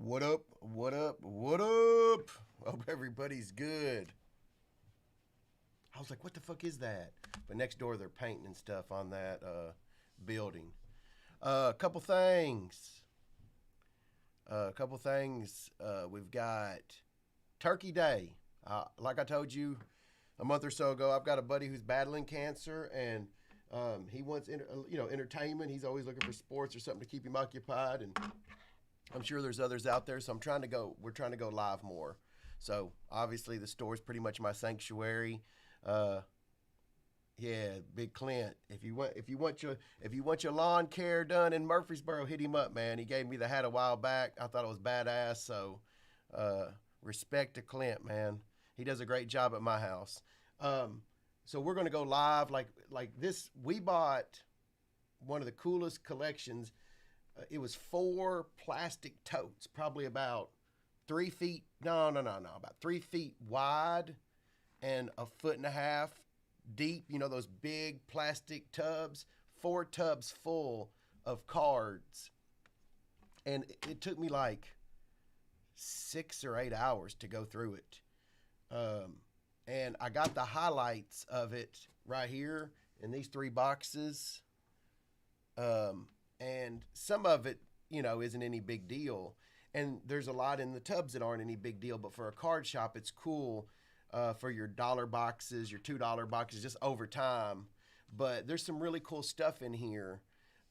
What up? What up? What up? Hope everybody's good. I was like, what the fuck is that? But next door they're painting and stuff on that building. A couple things. We've got Turkey Day. Like I told you a month or so ago, I've got a buddy who's battling cancer, and he wants entertainment. He's always looking for sports or something to keep him occupied, and I'm sure there's others out there. So we're trying to go live more. So obviously the store is pretty much my sanctuary. Uh, yeah, Big Clint. If you want your lawn care done in Murfreesboro, hit him up, man. He gave me the hat a while back. I thought it was badass. So uh, respect to Clint, man. He does a great job at my house. So we're gonna go live like this. We bought one of the coolest collections. It was four plastic totes, probably about 3 feet. No, about 3 feet wide and a foot and a half deep. You know those big plastic tubs. Four tubs full of cards, and it took me like 6 or 8 hours to go through it. And I got the highlights of it right here in these three boxes. And some of it, isn't any big deal. And there's a lot in the tubs that aren't any big deal. But for a card shop, it's cool for your dollar boxes, your $2 boxes, just over time. But there's some really cool stuff in here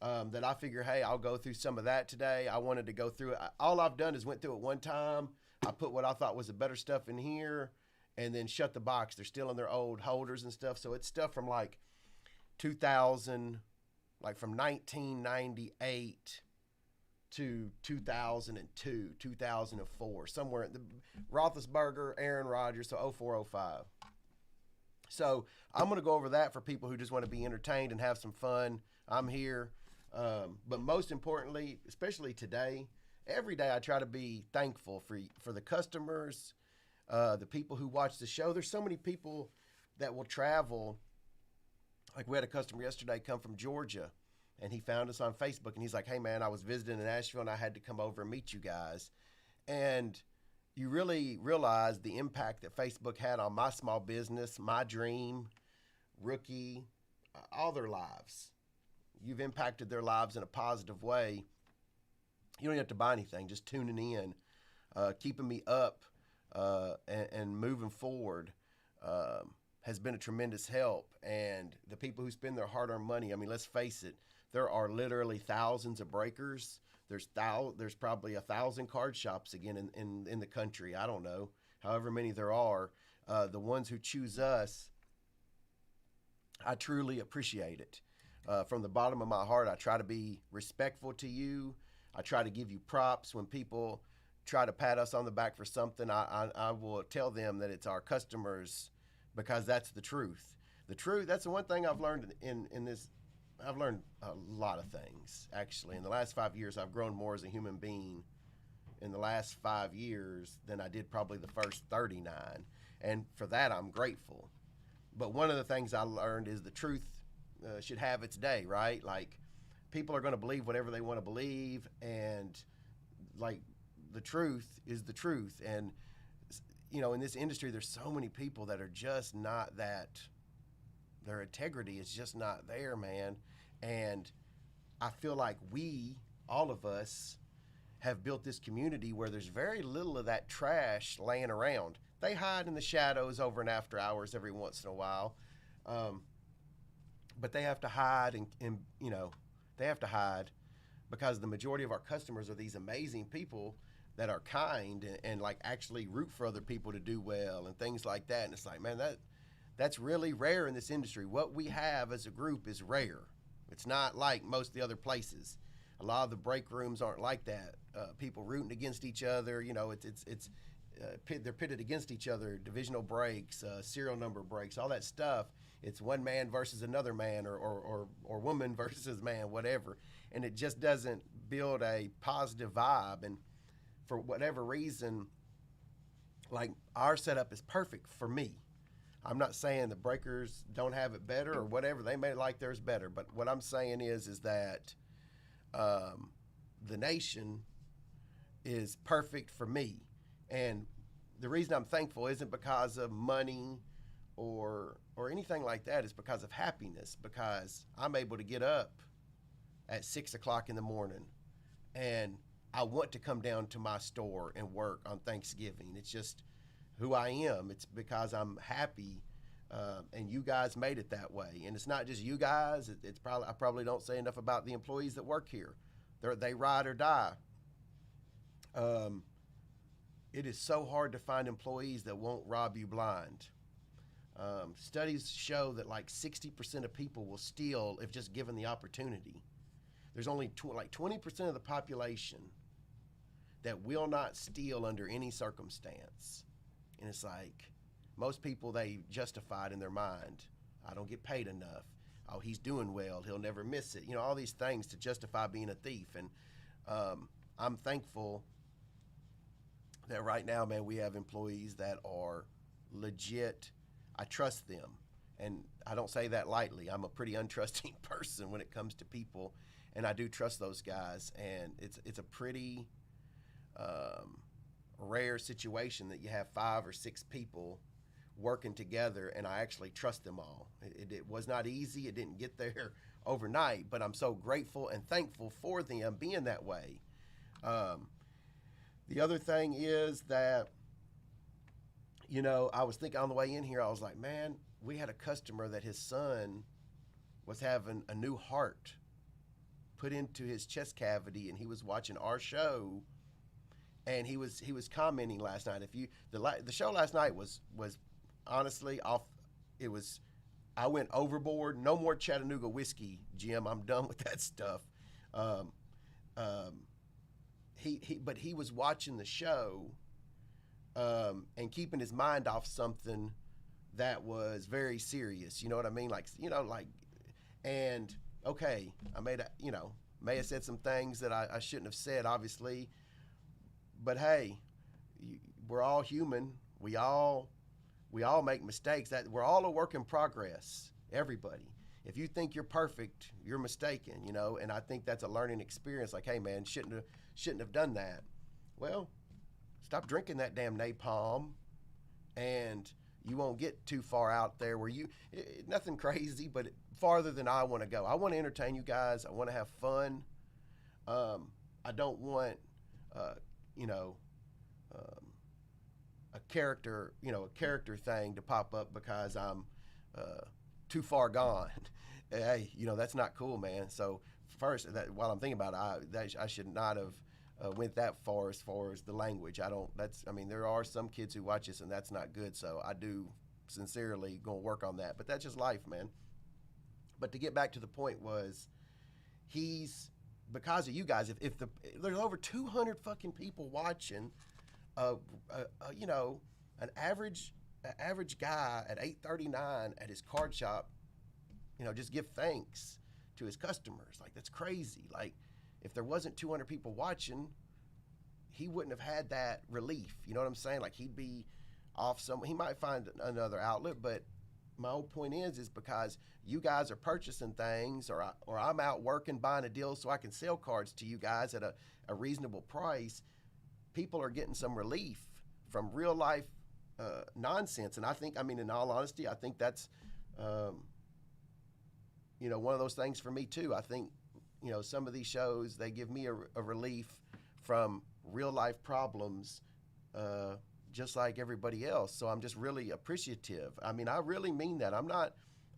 that I figure, hey, I'll go through some of that today. I wanted to go through it. All I've done is went through it one time. I put what I thought was the better stuff in here and then shut the box. They're still in their old holders and stuff. So it's stuff from like 2000, like from 1998 to 2002, 2004, somewhere at the Roethlisberger, Aaron Rodgers, so 0405. So I'm going to go over that for people who just want to be entertained and have some fun. I'm here. But most importantly, especially today, every day I try to be thankful for the customers, the people who watch the show. There's so many people that will travel. Like we had a customer yesterday come from Georgia, and he found us on Facebook, and he's like, hey man, I was visiting in Asheville and I had to come over and meet you guys. And you really realize the impact that Facebook had on my small business, my dream, Rookie, all their lives. You've impacted their lives in a positive way. You don't have to buy anything, just tuning in, keeping me up, and moving forward. Has been a tremendous help. And the people who spend their hard-earned money, I mean, let's face it, there are literally thousands of breakers. There's probably 1,000 card shops again in the country. I don't know, however many there are. The ones who choose us, I truly appreciate it. From the bottom of my heart, I try to be respectful to you. I try to give you props when people try to pat us on the back for something. I will tell them that it's our customers, because that's the truth. The truth, that's the one thing I've learned in this. I've learned a lot of things, actually. In the last 5 years, I've grown more as a human being in the last 5 years than I did probably the first 39. And for that, I'm grateful. But one of the things I learned is the truth should have its day, right? Like, people are going to believe whatever they want to believe. And, like, the truth is the truth. And, in this industry, there's so many people that are just not that. Their integrity is just not there, man. And I feel like all of us, have built this community where there's very little of that trash laying around. They hide in the shadows over and after hours every once in a while. But they have to hide and they have to hide because the majority of our customers are these amazing people that are kind and like actually root for other people to do well and things like that. And it's like, man, that's really rare in this industry. What we have as a group is rare. It's not like most of the other places. A lot of the break rooms aren't like that. People rooting against each other. They're pitted against each other. Divisional breaks, serial number breaks, all that stuff. It's one man versus another man, or woman versus man, whatever. And it just doesn't build a positive vibe. And for whatever reason, like, our setup is perfect for me. I'm not saying the breakers don't have it better or whatever. They may like theirs better. But what I'm saying is that the nation is perfect for me. And the reason I'm thankful isn't because of money or anything like that. It's because of happiness, because I'm able to get up at 6 o'clock in the morning and I want to come down to my store and work on Thanksgiving. It's just who I am. It's because I'm happy, and you guys made it that way. And it's not just you guys. It's probably, I probably don't say enough about the employees that work here. They ride or die. Um, it is so hard to find employees that won't rob you blind. Studies show that like 60% of people will steal if just given the opportunity. There's only like 20% of the population that will not steal under any circumstance. And it's like most people, they justify it in their mind. I don't get paid enough. Oh, he's doing well. He'll never miss it. You know, all these things to justify being a thief. And I'm thankful that right now, man, we have employees that are legit. I trust them. And I don't say that lightly. I'm a pretty untrusting person when it comes to people. And I do trust those guys. And it's a pretty rare situation that you have 5 or 6 people working together and I actually trust them all. It was not easy. It didn't get there overnight, but I'm so grateful and thankful for them being that way. The other thing is that, you know, I was thinking on the way in here, I was like, man, we had a customer that his son was having a new heart put into his chest cavity, and he was watching our show, and he was commenting last night. If you the show last night was honestly off. It was, I went overboard. No more Chattanooga whiskey, Jim. I'm done with that stuff. Um, um, but he was watching the show and keeping his mind off something that was very serious. You know what I mean? Like, you know, like, and okay, I may have said some things that I shouldn't have said, obviously, but hey, we're all human. We all make mistakes. That we're all a work in progress. Everybody. If you think you're perfect, you're mistaken. You know, and I think that's a learning experience. Like, hey, man, shouldn't have done that. Well, stop drinking that damn napalm, and you won't get too far out there where nothing crazy, but farther than I want to go. I want to entertain you guys. I want to have fun. I don't want, you know, a character thing to pop up because I'm too far gone. Hey, you know, that's not cool, man. So first, while I'm thinking about it, I should not have went that far as the language. I mean, there are some kids who watch this and that's not good. So I do sincerely gonna work on that, but that's just life, man. But to get back to the point was, because of you guys, if there's over 200 fucking people watching, you know, an average guy at 8:39 at his card shop, you know, just give thanks to his customers. Like, that's crazy. Like, if there wasn't 200 people watching, he wouldn't have had that relief. You know what I'm saying? Like, he'd be off he might find another outlet, but my whole point is because you guys are purchasing things, or I'm out working, buying a deal so I can sell cards to you guys at a reasonable price. People are getting some relief from real life nonsense. And I think, I mean, in all honesty, I think that's, you know, one of those things for me too. I think, you know, some of these shows, they give me a relief from real life problems, just like everybody else. So I'm just really appreciative. I mean, I really mean that.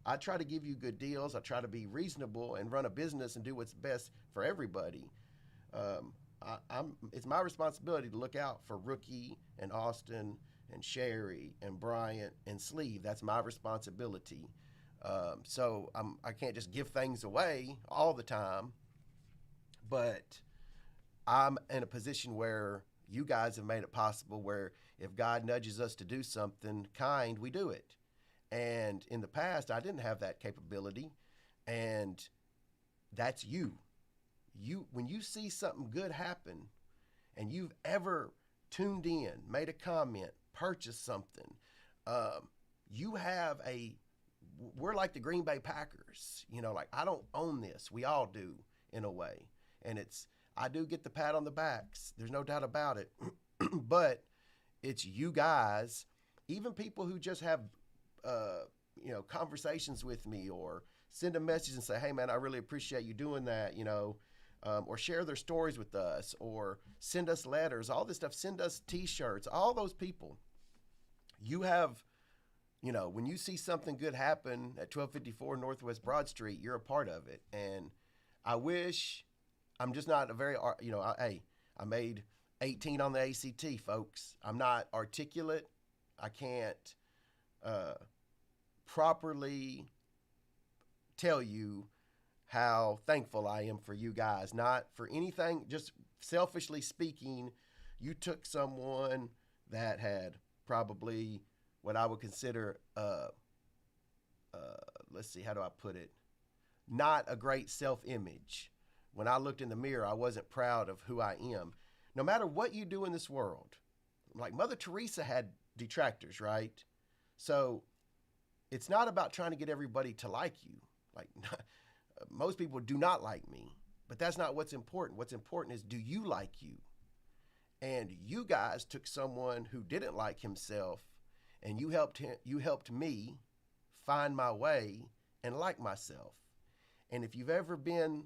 I try to give you good deals. I try to be reasonable and run a business and do what's best for everybody. It's my responsibility to look out for Rookie and Austin and Sherry and Bryant and Sleeve. That's my responsibility. So I can't just give things away all the time, but I'm in a position where you guys have made it possible, where if God nudges us to do something kind, we do it. And in the past, I didn't have that capability, and that's you. When you see something good happen and you've ever tuned in, made a comment, purchased something, we're like the Green Bay Packers. You know, like, I don't own this. We all do, in a way. And I do get the pat on the backs. There's no doubt about it. But it's you guys, even people who just have, conversations with me or send a message and say, hey, man, I really appreciate you doing that, or share their stories with us or send us letters, all this stuff, send us T-shirts, all those people. You have, when you see something good happen at 1254 Northwest Broad Street, you're a part of it. And I wish, I'm just not a very, I made 18 on the ACT, folks. I'm not articulate. I can't properly tell you how thankful I am for you guys. Not for anything, just selfishly speaking, you took someone that had probably what I would consider, let's see, how do I put it? Not a great self-image. When I looked in the mirror, I wasn't proud of who I am. No matter what you do in this world, like Mother Teresa had detractors, right? So it's not about trying to get everybody to like you. Like most people do not like me, but that's not what's important. What's important is, do you like you? And you guys took someone who didn't like himself, and you helped me find my way and like myself. And if you've ever been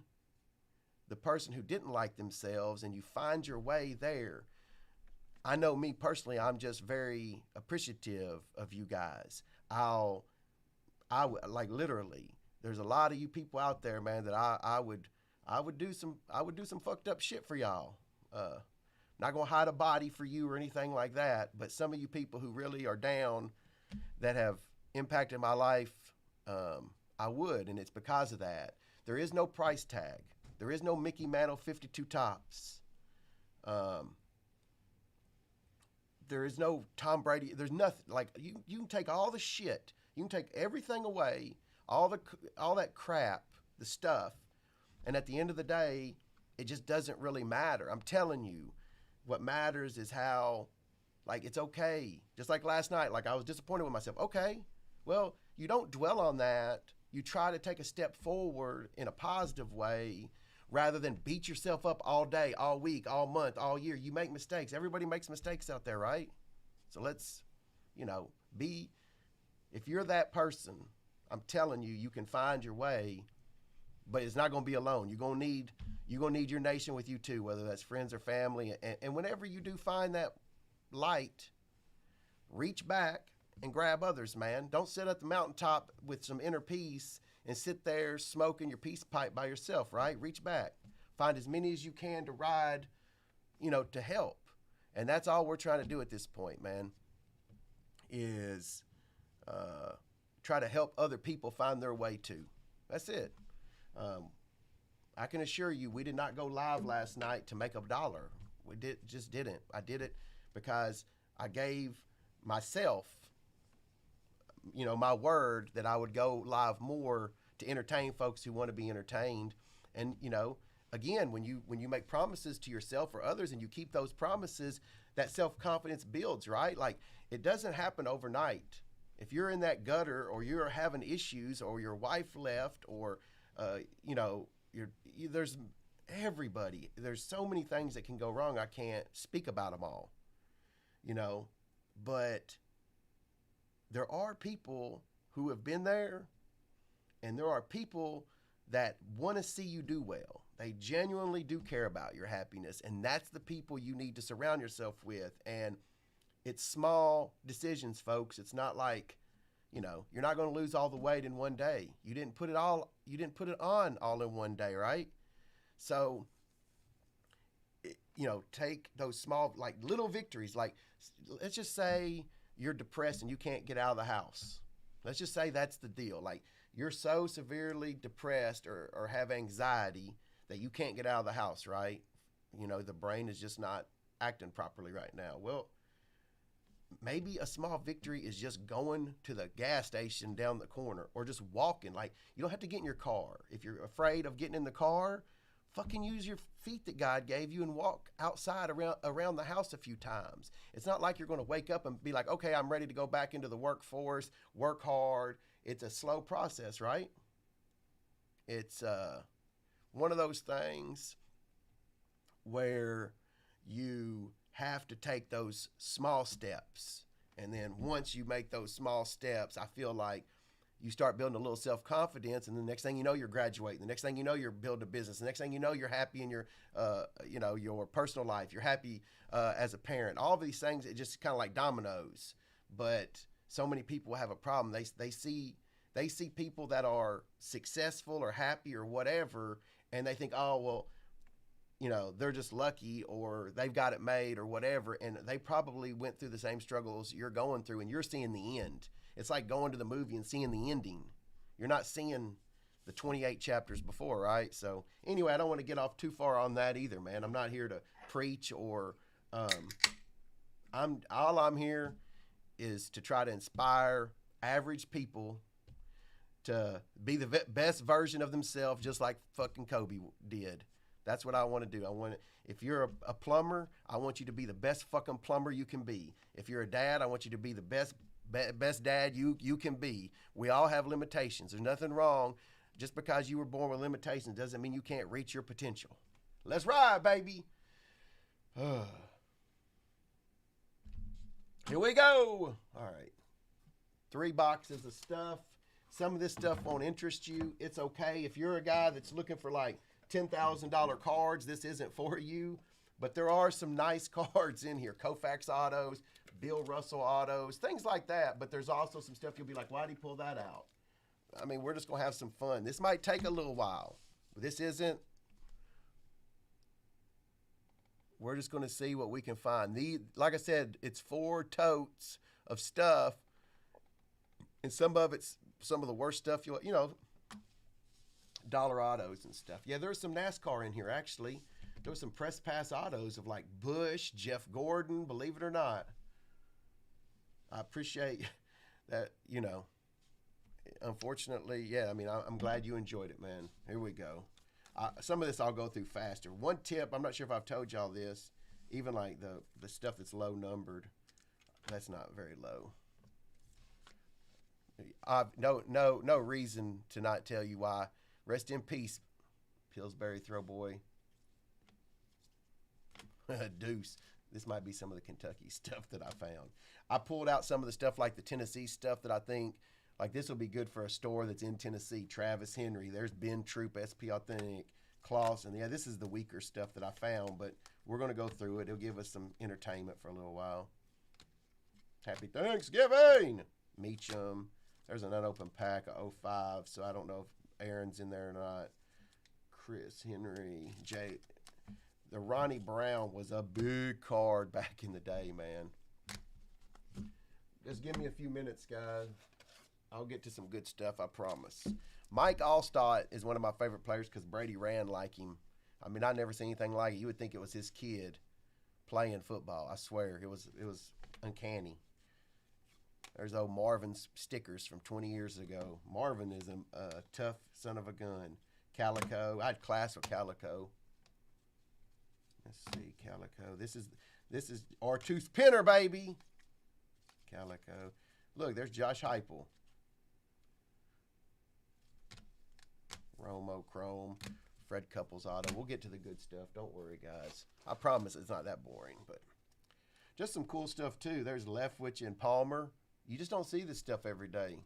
the person who didn't like themselves and you find your way there, I know me personally, I'm just very appreciative of you guys. I would like literally, there's a lot of you people out there, man, that I would do some fucked up shit for y'all. Not gonna hide a body for you or anything like that, but some of you people who really are down that have impacted my life, I would, and it's because of that. There is no price tag. There is no Mickey Mantle 52 tops. There is no Tom Brady. There's nothing. Like, you can take all the shit. You can take everything away, all that crap, the stuff, and at the end of the day, it just doesn't really matter. I'm telling you, what matters is how, like, it's okay. Just like last night, like, I was disappointed with myself. Okay, well, you don't dwell on that. You try to take a step forward in a positive way rather than beat yourself up all day, all week, all month, all year. You make mistakes. Everybody makes mistakes out there, right? So let's, if you're that person, I'm telling you, you can find your way, but it's not going to be alone. You're going to need your nation with you too, whether that's friends or family. And whenever you do find that light, reach back and grab others, man. Don't sit at the mountaintop with some inner peace and sit there smoking your peace pipe by yourself, right? Reach back. Find as many as you can to ride, to help. And that's all we're trying to do at this point, man, is try to help other people find their way too. That's it. I can assure you, we did not go live last night to make $1. We just didn't. I did it because I gave myself, my word that I would go live more to entertain folks who want to be entertained. And, again, when you make promises to yourself or others and you keep those promises, that self-confidence builds, right? Like, it doesn't happen overnight. If you're in that gutter or you're having issues or your wife left or, there's everybody. There's so many things that can go wrong. I can't speak about them all, but there are people who have been there, and there are people that want to see you do well. They genuinely do care about your happiness, and that's the people you need to surround yourself with. And it's small decisions, folks. It's not like, you're not going to lose all the weight in one day. You didn't put it on all in one day, right? So, take those small, like, little victories. Like, let's just say you're depressed and you can't get out of the house. Let's just say that's the deal. Like, you're so severely depressed or have anxiety that you can't get out of the house, right? The brain is just not acting properly right now. Well, maybe a small victory is just going to the gas station down the corner or just walking. Like, you don't have to get in your car. If you're afraid of getting in the car, fucking use your feet that God gave you and walk outside around the house a few times. It's not like you're going to wake up and be like, okay, I'm ready to go back into the workforce, work hard. It's a slow process, right? It's one of those things where you have to take those small steps. And then once you make those small steps, I feel like you start building a little self-confidence, and the next thing you know, you're graduating. The next thing you know, you're building a business. The next thing you know, you're happy in your, your personal life. You're happy as a parent. All of these things, it just kind of like dominoes. But so many people have a problem. They see people that are successful or happy or whatever, and they think, oh, well, they're just lucky or they've got it made or whatever. And they probably went through the same struggles you're going through, and you're seeing the end. It's like going to the movie and seeing the ending. You're not seeing the 28 chapters before, right? So anyway, I don't want to get off too far on that either, man. I'm not here to preach or I'm here is to try to inspire average people to be the best version of themselves, just like fucking Kobe did. That's what I want to do. If you're a plumber, I want you to be the best fucking plumber you can be. If you're a dad, I want you to be the best dad you can be. We all have limitations. There's nothing wrong. Just because you were born with limitations doesn't mean you can't reach your potential. Let's ride, baby. Here we go. All right. 3 boxes of stuff. Some of this stuff won't interest you. It's okay. If you're a guy that's looking for like $10,000 cards, this isn't for you. But there are some nice cards in here. Koufax autos, Bill Russell autos, things like that. But there's also some stuff you'll be like, why'd he pull that out? I mean, we're just going to have some fun. This might take a little while. This isn't. We're just going to see what we can find. Like I said, it's 4 totes of stuff. And some of the worst stuff, dollar autos and stuff. Yeah, there's some NASCAR in here, actually. There was some press pass autos of like Bush, Jeff Gordon, believe it or not. I appreciate that, Unfortunately, yeah, I mean, I'm glad you enjoyed it, man. Here we go. Some of this I'll go through faster. One tip, I'm not sure if I've told y'all this, even like the stuff that's low numbered, that's not very low. No reason to not tell you why. Rest in peace, Pillsbury Throwboy. Deuce. This might be some of the Kentucky stuff that I found. I pulled out some of the stuff like the Tennessee stuff that I think, like this will be good for a store that's in Tennessee. Travis Henry. There's Ben Troop, SP Authentic, Clausen. Yeah, this is the weaker stuff that I found, but we're going to go through it. It'll give us some entertainment for a little while. Happy Thanksgiving! Meacham. There's an unopened pack of 05, so I don't know if Aaron's in there or not. Chris Henry. Jay. The Ronnie Brown was a big card back in the day, man. Just give me a few minutes, guys. I'll get to some good stuff, I promise. Mike Allstott is one of my favorite players because Brady ran like him. I mean, I never seen anything like it. You would think it was his kid playing football. I swear, it was uncanny. There's old Marvin's stickers from 20 years ago. Marvin is a tough son of a gun. Calico. I had class with Calico. Let's see, Calico. This is R2's Pinner, baby. Calico. Look, there's Josh Heupel. Romo Chrome. Fred Couples Auto. We'll get to the good stuff. Don't worry, guys. I promise it's not that boring, but just some cool stuff, too. There's Leftwich and Palmer. You just don't see this stuff every day.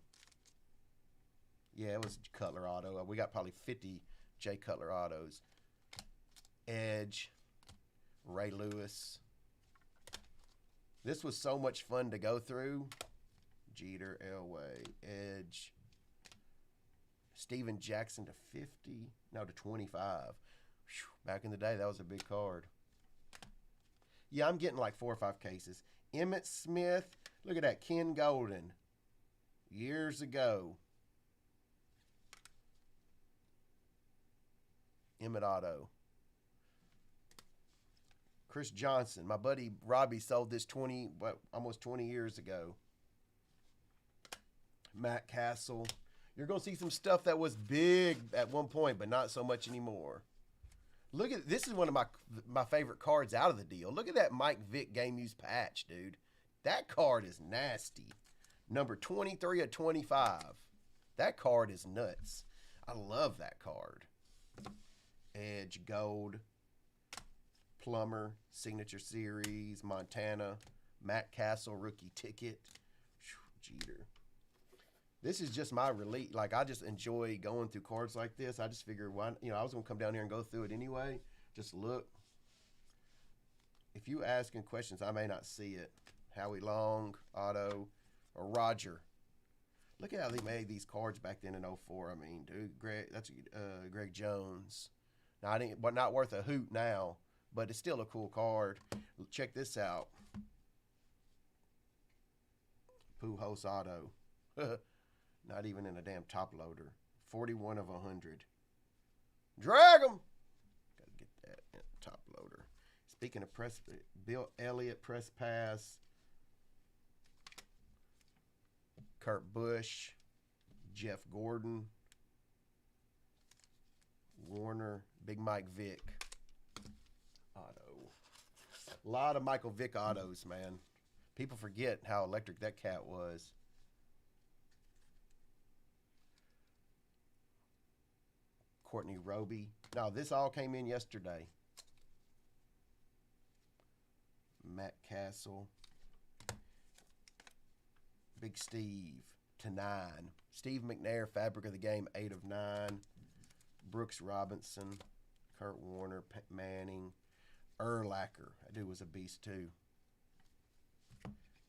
Yeah, it was Cutler Auto. We got probably 50 Jay Cutler Autos. Edge. Ray Lewis. This was so much fun to go through. Jeter, Elway, Edge. Steven Jackson to 50. No, to 25. Whew, back in the day, that was a big card. Yeah, I'm getting like 4 or 5 cases. Emmitt Smith. Look at that. Ken Golden. Years ago. Emmett Otto. Chris Johnson. My buddy Robbie sold this almost 20 years ago. Matt Castle. You're going to see some stuff that was big at one point, but not so much anymore. Look at this is one of my favorite cards out of the deal. Look at that Mike Vick game use patch, dude. That card is nasty. Number 23 of 25. That card is nuts. I love that card. Edge gold. Plummer, Signature Series, Montana, Matt Castle, Rookie Ticket. Jeter. This is just my relief. Like, I just enjoy going through cards like this. I just figured, why, I was going to come down here and go through it anyway. Just look. If you asking questions, I may not see it. Howie Long, Otto, or Roger. Look at how they made these cards back then in '04. I mean, dude, that's Greg Jones. Now, but not worth a hoot now, but it's still a cool card. Check this out. Pujols Auto. Not even in a damn top loader. 41 of 100. Drag 'em! Gotta get that top loader. Speaking of press, Bill Elliott press pass. Kurt Busch. Jeff Gordon. Warner. Big Mike Vick. Auto. A lot of Michael Vick autos, man. People forget how electric that cat was. Courtney Roby. No, this all came in yesterday. Matt Castle. Big Steve to 9. Steve McNair, Fabric of the Game, 8 of 9. Brooks Robinson. Kurt Warner, Manning. Urlacher. That dude was a beast too.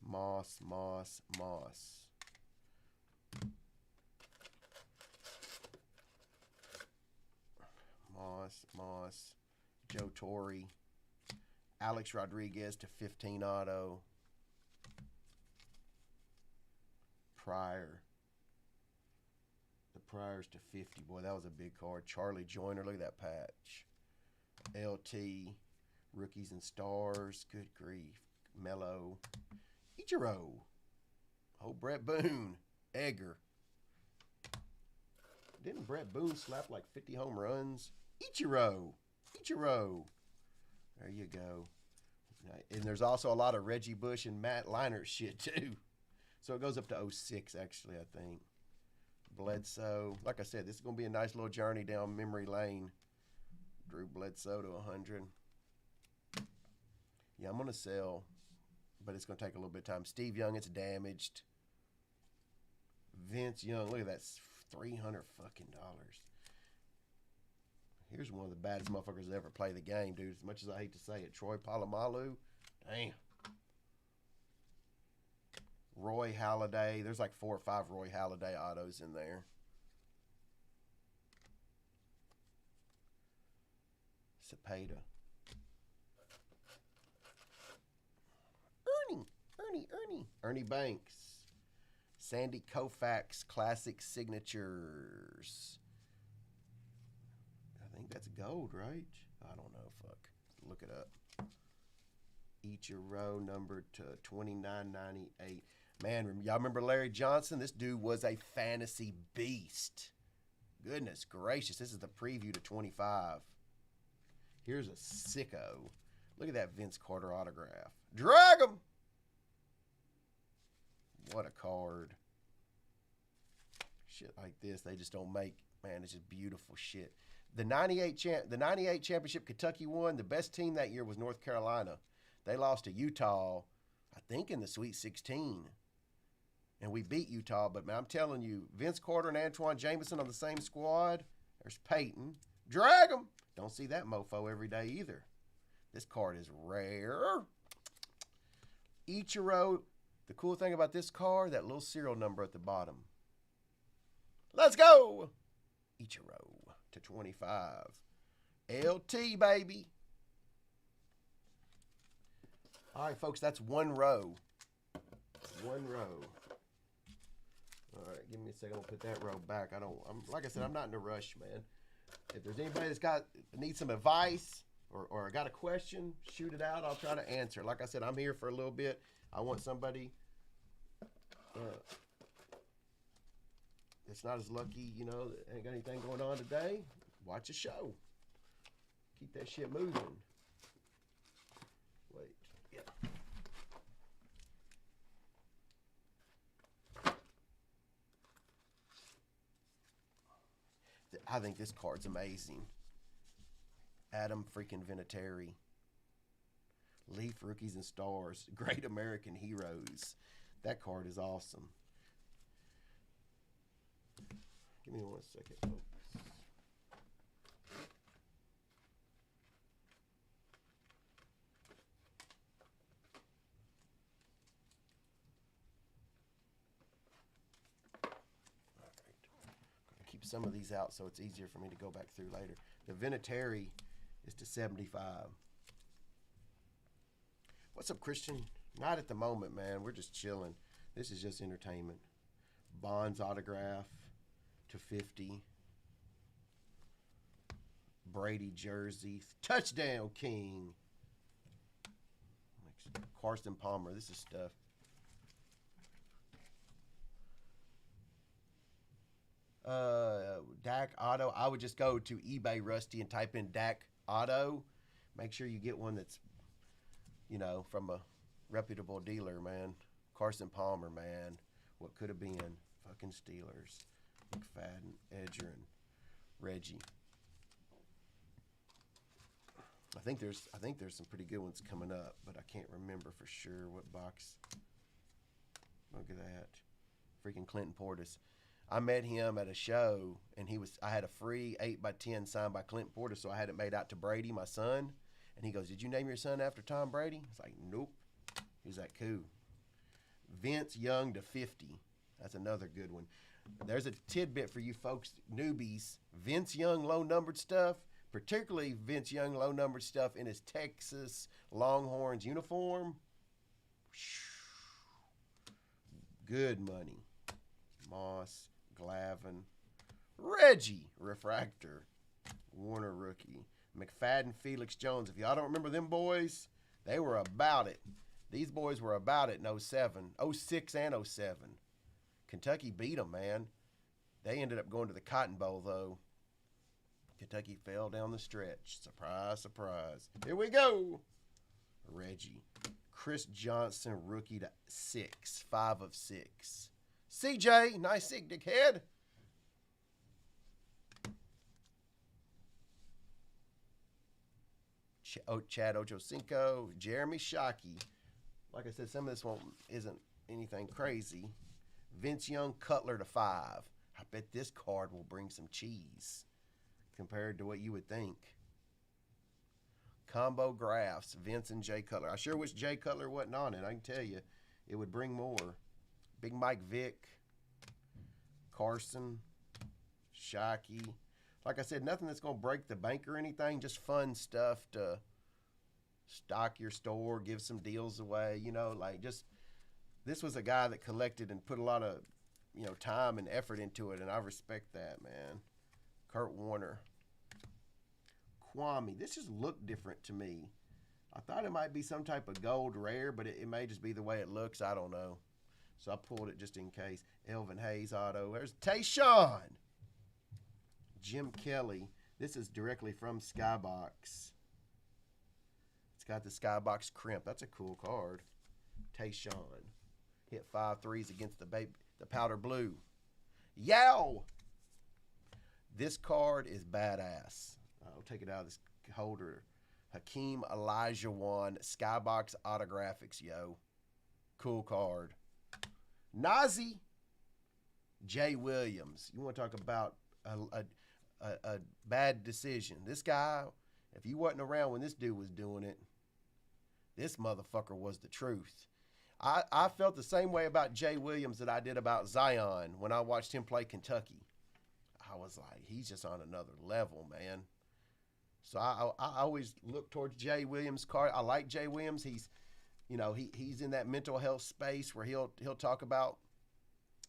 Moss. Joe Torre. Alex Rodriguez to 15 auto. Pryor. The Priors to 50. Boy, that was a big card. Charlie Joyner. Look at that patch. LT. Rookies and Stars. Good grief. Mello. Ichiro. Oh, Brett Boone. Egger. Didn't Brett Boone slap like 50 home runs? Ichiro. There you go. And there's also a lot of Reggie Bush and Matt Leinart shit too. So it goes up to 06 actually, I think. Bledsoe. Like I said, this is going to be a nice little journey down memory lane. Drew Bledsoe to 100. Yeah, I'm going to sell, but it's going to take a little bit of time. Steve Young, it's damaged. Vince Young, look at that, $300 fucking dollars. Here's one of the baddest motherfuckers that ever play the game, dude. As much as I hate to say it, Troy Polamalu, damn. Roy Halladay, there's like 4 or 5 Roy Halladay autos in there. Cepeda. Ernie Banks. Sandy Koufax Classic Signatures. I think that's gold, right? I don't know. Fuck. Look it up. Ichiro numbered to 29.98. Man, y'all remember Larry Johnson? This dude was a fantasy beast. Goodness gracious. This is the preview to 25. Here's a sicko. Look at that Vince Carter autograph. Drag 'em! What a card. Shit like this, they just don't make. Man, it's just beautiful shit. The 98 championship Kentucky won. The best team that year was North Carolina. They lost to Utah, I think, in the Sweet 16. And we beat Utah. But, man, I'm telling you, Vince Carter and Antoine Jameson on the same squad. There's Peyton. Drag 'em. Don't see that mofo every day either. This card is rare. Ichiro. The cool thing about this card, that little serial number at the bottom. Let's go. Ichiro to 25. LT, baby. All right, folks, that's one row. One row. All right, give me a second. I'll put that row back. Like I said, I'm not in a rush, man. If there's anybody that's needs some advice or got a question, shoot it out. I'll try to answer. Like I said, I'm here for a little bit. I want somebody that's not as lucky, that ain't got anything going on today. Watch a show. Keep that shit moving. Wait. Yeah. I think this card's amazing. Adam freaking Vinatieri. Leaf Rookies and Stars. Great American Heroes. That card is awesome. Give me 1 second, folks. Keep some of these out so it's easier for me to go back through later. The Vinatieri is to 75. What's up, Christian? Not at the moment, man. We're just chilling. This is just entertainment. Bonds autograph to 50. Brady jersey. Touchdown King. Carson Palmer. This is stuff. Dak Auto. I would just go to eBay, Rusty, and type in Dak Auto. Make sure you get one that's, you know, from a reputable dealer, man. Carson Palmer, man. What could have been? Fucking Steelers. McFadden, Edger, and Reggie. I think there's some pretty good ones coming up, but I can't remember for sure what box. Look at that. Freaking Clinton Portis. I met him at a show, and I had a free 8x10 signed by Clinton Portis, so I had it made out to Brady, my son. And he goes, "Did you name your son after Tom Brady?" I was like, "Nope." He was like, "Cool." Vince Young to 50. That's another good one. There's a tidbit for you folks, newbies. Vince Young low-numbered stuff, particularly Vince Young low-numbered stuff in his Texas Longhorns uniform. Good money. Moss, Glavin, Reggie, refractor, Warner rookie, McFadden, Felix Jones. If y'all don't remember them boys, they were about it. These boys were about it in 07, 06 and 07. Kentucky beat them, man. They ended up going to the Cotton Bowl, though. Kentucky fell down the stretch. Surprise, surprise. Here we go. Reggie. Chris Johnson, rookie to 6, 5 of 6. CJ, nice sig, dickhead. Chad Ochocinco, Jeremy Shockey. Like I said, some of this one isn't anything crazy. Vince Young, Cutler to 5. I bet this card will bring some cheese compared to what you would think. Combo graphs, Vince and Jay Cutler. I sure wish Jay Cutler wasn't on it. I can tell you, it would bring more. Big Mike Vick, Carson, Shockey. Like I said, nothing that's going to break the bank or anything, just fun stuff to stock your store, give some deals away, you know, like just, this was a guy that collected and put a lot of, you know, time and effort into it, and I respect that, man. Kurt Warner. Kwame. This just looked different to me. I thought it might be some type of gold rare, but it may just be the way it looks. I don't know. So I pulled it just in case. Elvin Hayes auto. There's Tayshawn. Jim Kelly. This is directly from Skybox. It's got the Skybox crimp. That's a cool card. Tayshawn. Hit 5 threes against the powder blue. Yow! This card is badass. I'll take it out of this holder. Hakeem Olajuwon Skybox autographics, yo. Cool card. Nazi Jay Williams. You want to talk about a bad decision. This guy, if you wasn't around when this dude was doing it, this motherfucker was the truth. I felt the same way about Jay Williams that I did about Zion when I watched him play Kentucky. I was like, he's just on another level, man. So I always look towards Jay Williams' card. I like Jay Williams. He's, you know, he's in that mental health space where he'll talk about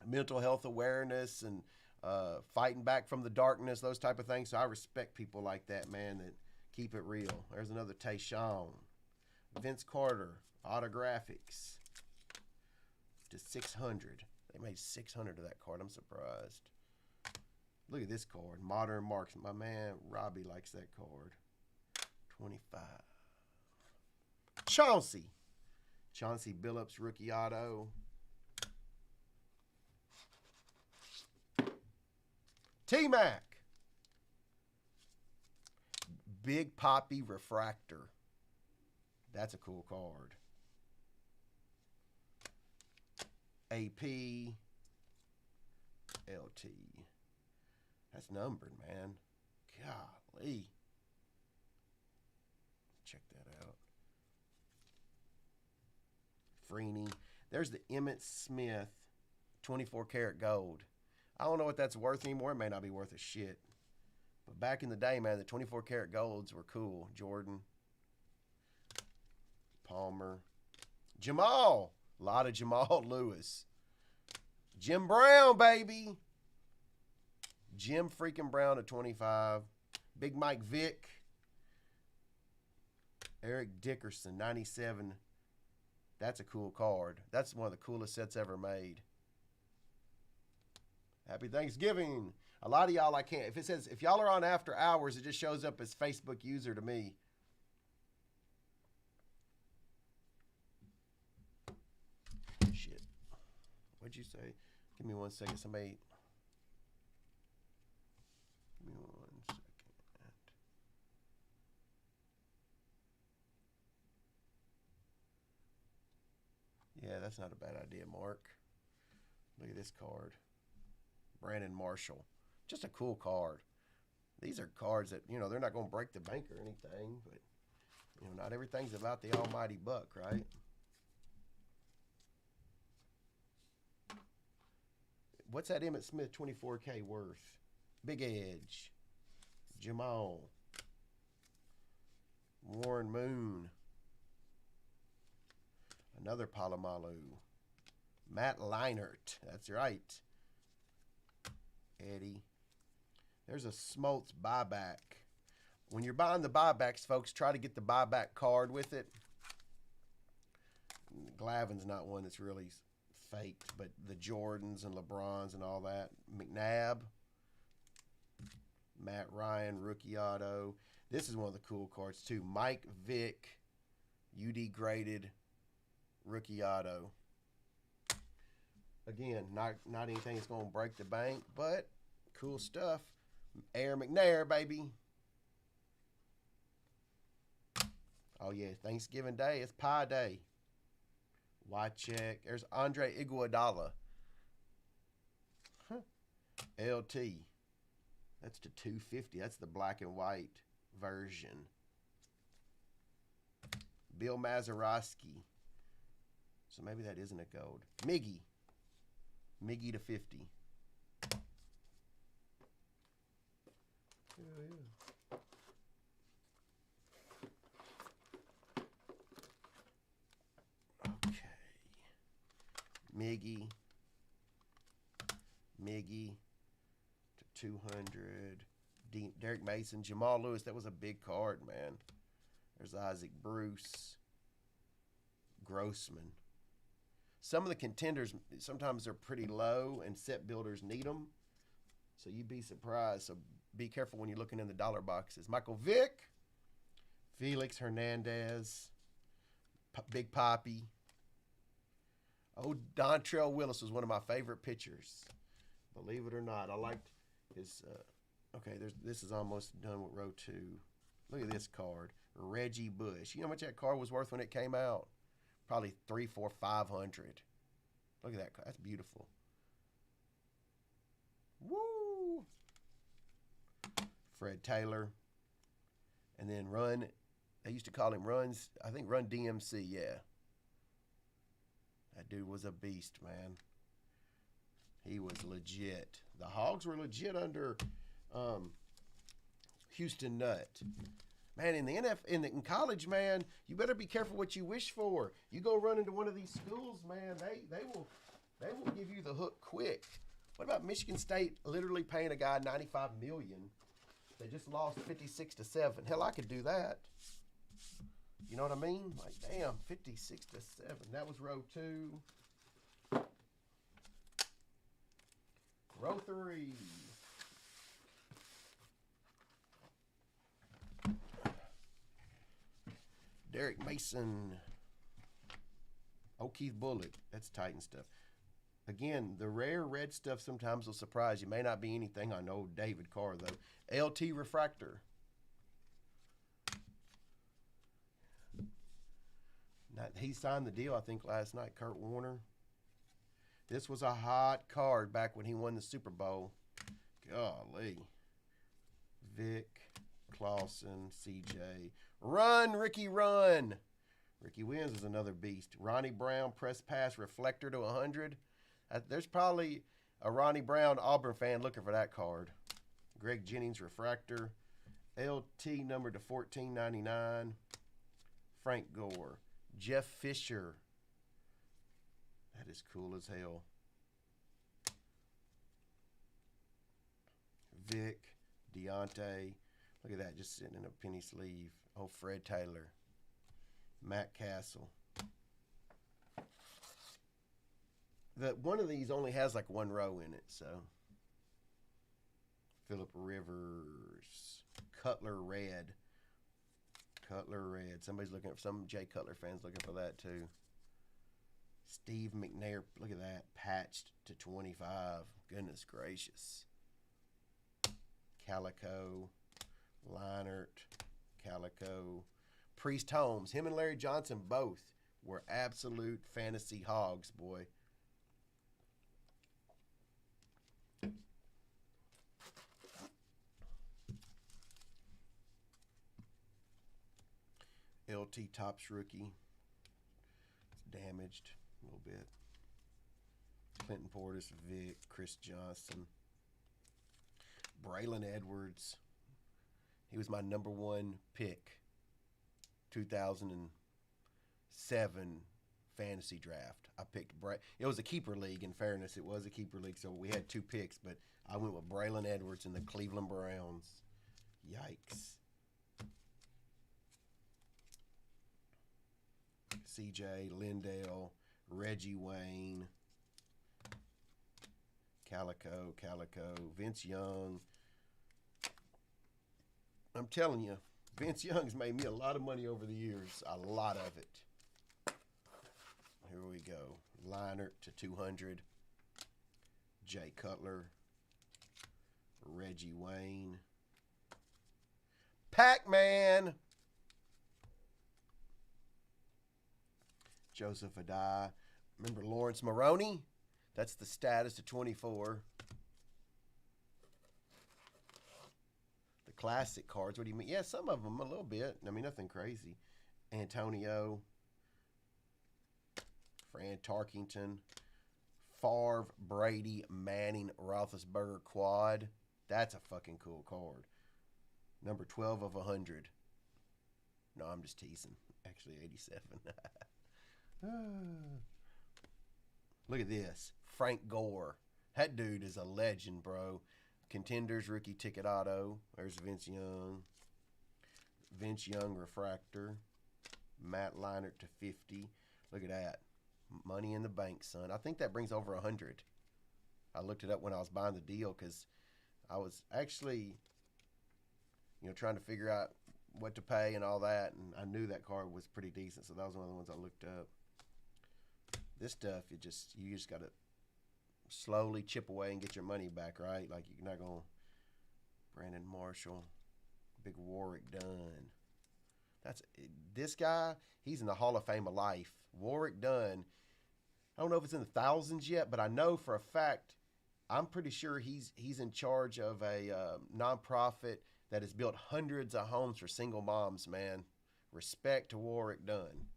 mental health awareness and fighting back from the darkness, those type of things. So I respect people like that, man, that keep it real. There's another Tayshawn. Vince Carter, autographics to 600. They made 600 of that card. I'm surprised. Look at this card. Modern Marks. My man Robbie likes that card. 25. Chauncey Billups, rookie auto. T-Mac. Big Poppy refractor. That's a cool card. AP, LT. That's numbered, man. Golly. Check that out. Freeney. There's the Emmitt Smith 24 karat gold. I don't know what that's worth anymore. It may not be worth a shit. But back in the day, man, the 24 karat golds were cool. Jordan. Palmer. Jamal. A lot of Jamal Lewis. Jim Brown, baby. Jim freaking Brown at 25. Big Mike Vick. Eric Dickerson, 97. That's a cool card. That's one of the coolest sets ever made. Happy Thanksgiving. A lot of y'all, I can't. If it says, if y'all are on after hours, it just shows up as Facebook user to me. Shit. What'd you say? Give me 1 second. Somebody. Give me 1 second. Yeah, that's not a bad idea, Mark. Look at this card. Brandon Marshall. Just a cool card. These are cards that, you know, they're not going to break the bank or anything, but, you know, not everything's about the almighty buck, right? What's that Emmitt Smith 24K worth? Big Edge. Jamal. Warren Moon. Another Palomalu. Matt Leinart. That's right. Eddie. There's a Smoltz buyback. When you're buying the buybacks, folks, try to get the buyback card with it. Glavin's not one that's really faked, but the Jordans and LeBrons and all that. McNabb. Matt Ryan, rookie auto. This is one of the cool cards, too. Mike Vick, UD graded rookie auto. Again, not anything that's going to break the bank, but cool stuff. Air McNair, baby. Oh, yeah, Thanksgiving Day. It's pie day. Wycheck. There's Andre Iguodala. Huh. LT. That's the 250. That's the black and white version. Bill Mazeroski. So maybe that isn't a gold. Miggy. Miggy to 50. Yeah. Okay. Miggy. Miggy to 200. Derek Mason. Jamal Lewis. That was a big card, man. There's Isaac Bruce. Grossman. Some of the contenders, sometimes they're pretty low, and set builders need them. So you'd be surprised. So be careful when you're looking in the dollar boxes. Michael Vick, Felix Hernandez, Big Poppy. Oh, Dontrell Willis was one of my favorite pitchers. Believe it or not, I liked his. Okay, this is almost done with row 2. Look at this card, Reggie Bush. You know how much that card was worth when it came out? Probably 300, 400, 500. Look at that. That's beautiful. Woo! Fred Taylor. And then Run. They used to call him Runs. I think Run DMC. Yeah. That dude was a beast, man. He was legit. The Hogs were legit under Houston Nutt. Man, in college, man, you better be careful what you wish for. You go run into one of these schools, man, they will give you the hook quick. What about Michigan State literally paying a guy $95 million? They just lost 56-7. Hell, I could do that. You know what I mean? Like, damn, 56-7. That was row 2. Row 3. Derek Mason. O'Keefe Bullet. That's Titan stuff. Again, the rare red stuff sometimes will surprise you. May not be anything I know David Carr, though. LT Refractor. He signed the deal, I think, last night, Kurt Warner. This was a hot card back when he won the Super Bowl. Golly. Vic, Clausen, CJ. Run, Ricky, run. Ricky Williams is another beast. Ronnie Brown, press pass, reflector to 100. There's probably a Ronnie Brown Auburn fan looking for that card. Greg Jennings, refractor. LT number to 14.99. Frank Gore. Jeff Fisher. That is cool as hell. Vic, Deontay. Look at that, just sitting in a penny sleeve. Oh, Fred Taylor. Matt Castle. One of these only has like one row in it, so. Phillip Rivers. Cutler Red. Cutler Red. Somebody's looking for, some Jay Cutler fans looking for that too. Steve McNair. Look at that. Patched to 25. Goodness gracious. Calico. Leinert. Calico. Priest Holmes. Him and Larry Johnson both were absolute fantasy hogs, boy. LT Topps rookie. It's damaged a little bit. Clinton Portis, Vic, Chris Johnson. Braylon Edwards. He was my #1 pick. 2007 fantasy draft. I picked it was a keeper league, in fairness. It was a keeper league, so we had 2 picks, but I went with Braylon Edwards and the Cleveland Browns. Yikes. CJ, Lindell, Reggie Wayne, Calico, Vince Young. I'm telling you, Vince Young's made me a lot of money over the years. A lot of it. Here we go. Leinert to 200. Jay Cutler. Reggie Wayne. Pac-Man. Joseph Adai. Remember Lawrence Maroney? That's the status to 24. The classic cards. What do you mean? Yeah, some of them a little bit. I mean, nothing crazy. Antonio. Fran Tarkington. Favre, Brady, Manning, Roethlisberger quad. That's a fucking cool card. Number 12 of 100. No, I'm just teasing. Actually, 87. Look at this. Frank Gore. That dude is a legend, bro. Contenders rookie ticket auto. There's Vince Young. Vince Young refractor. Matt Leinert to 50. Look at that. Money in the bank, son. I think that brings over 100. I looked it up when I was buying the deal because I was actually, trying to figure out what to pay and all that, and I knew that card was pretty decent, so that was one of the ones I looked up. This stuff, you just got to slowly chip away and get your money back, right? Like, you're not going to Brandon Marshall, Big Warwick Dunn. This guy, he's in the Hall of Fame of life. Warwick Dunn, I don't know if it's in the thousands yet, but I know for a fact, I'm pretty sure he's in charge of a nonprofit that has built hundreds of homes for single moms, man. Respect to Warwick Dunn.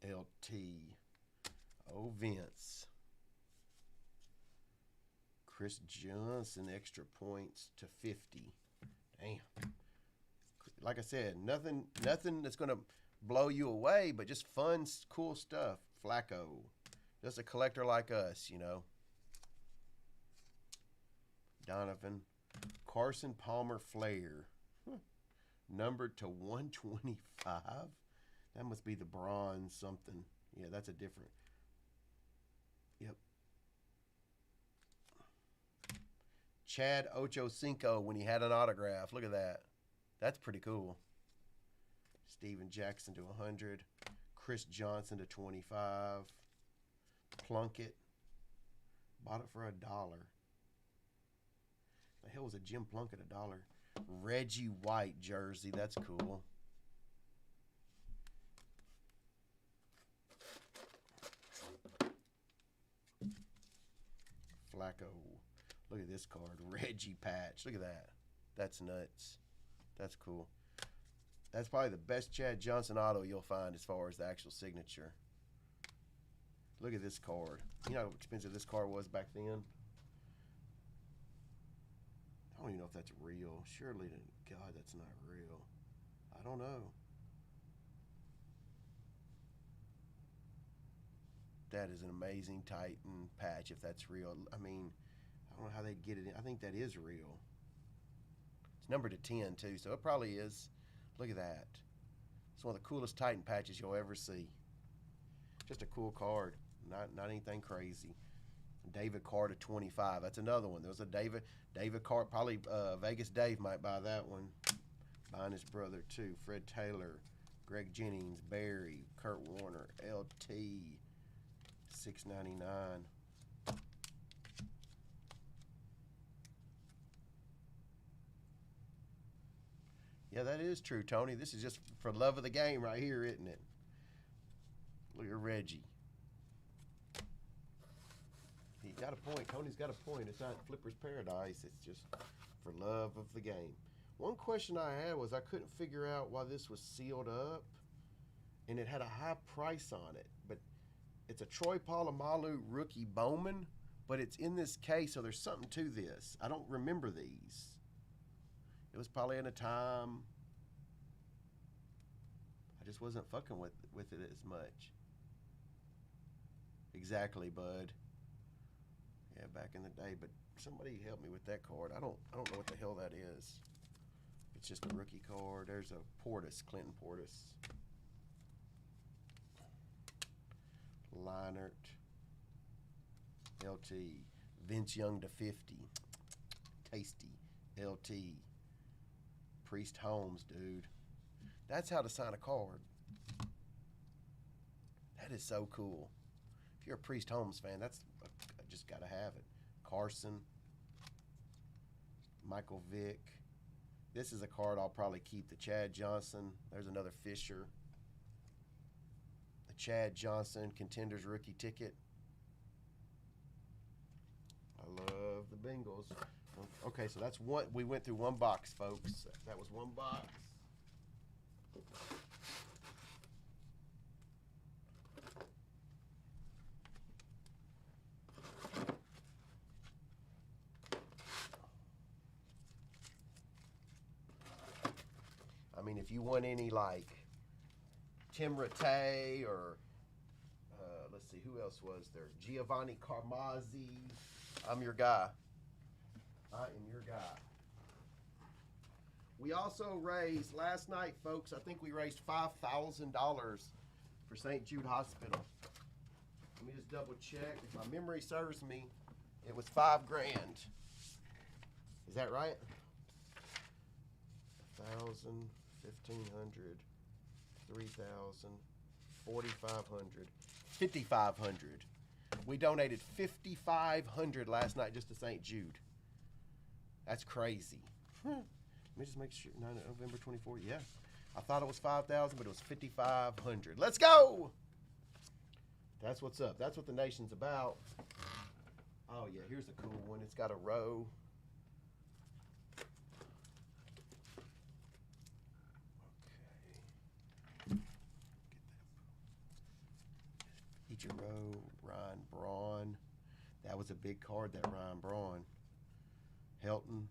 LT. Oh, Vince. Chris Johnson, extra points to 50. Damn. Like I said, nothing that's going to blow you away, but just fun, cool stuff. Flacco. Just a collector like us, Donovan. Carson Palmer Flair. Numbered to 125. That must be the bronze something. Yeah, that's a different. Yep. Chad Ochocinco when he had an autograph. Look at that. That's pretty cool. Steven Jackson to 100. Chris Johnson to 25. Plunkett. Bought it for $1. The hell was a Jim Plunkett $1? Reggie White jersey. That's cool. Flacco. Look at this card. Reggie patch. Look at that. That's nuts. That's cool. That's probably the best Chad Johnson auto you'll find as far as the actual signature. Look at this card. You know how expensive this card was back then? I don't even know if that's real. Surely, God, that's not real. I don't know. That is an amazing Titan patch if that's real. I mean, I don't know how they get it in. I think that is real. It's numbered to 10 too, so it probably is. Look at that. It's one of the coolest Titan patches you'll ever see. Just a cool card. Not anything crazy. David Carr to 25. That's another one. There was a David Carr. Probably Vegas Dave might buy that one. Buying his brother too. Fred Taylor, Greg Jennings, Barry, Kurt Warner, LT, $6.99. Yeah, that is true, Tony. This is just for love of the game right here, isn't it? Look at Reggie. He got a point. Tony's got a point. It's not Flipper's Paradise. It's just for love of the game. One question I had was I couldn't figure out why this was sealed up, and it had a high price on it. But it's a Troy Polamalu rookie Bowman, but it's in this case, so there's something to this. I don't remember these. It was probably in a time I just wasn't fucking with it as much. Exactly, bud. Yeah, back in the day, but somebody help me with that card. I don't know what the hell that is. It's just a rookie card. There's a Portis, Clinton Portis. Leinert. LT. Vince Young to 50. Tasty. LT. Priest Holmes, dude. That's how to sign a card. That is so cool. If you're a Priest Holmes fan, that's just got to have it. Carson. Michael Vick. This is a card I'll probably keep. The Chad Johnson. There's another Fisher. The Chad Johnson Contenders rookie ticket. I love the Bengals. Okay, so that's one. We went through one box, folks. That was one box. I mean, if you want any like Tim Rattay or let's see, who else was there? Giovanni Carmazzi. I'm your guy. I am your guy. We also raised, last night, folks, I think we raised $5,000 for St. Jude Hospital. Let me just double check. If my memory serves me, it was $5 grand. Is that right? 1,000, 1,500, 3,000, 4,500, 5,500. We donated $5,500 last night just to St. Jude. That's crazy. Let me just make sure. November 24th. Yeah. I thought it was 5,000, but it was 5,500. Let's go. That's what's up. That's what the nation's about. Oh, yeah. Here's a cool one. It's got a row. Okay. Get that. Ichiro, Ryan Braun. That was a big card, that Ryan Braun. Helton.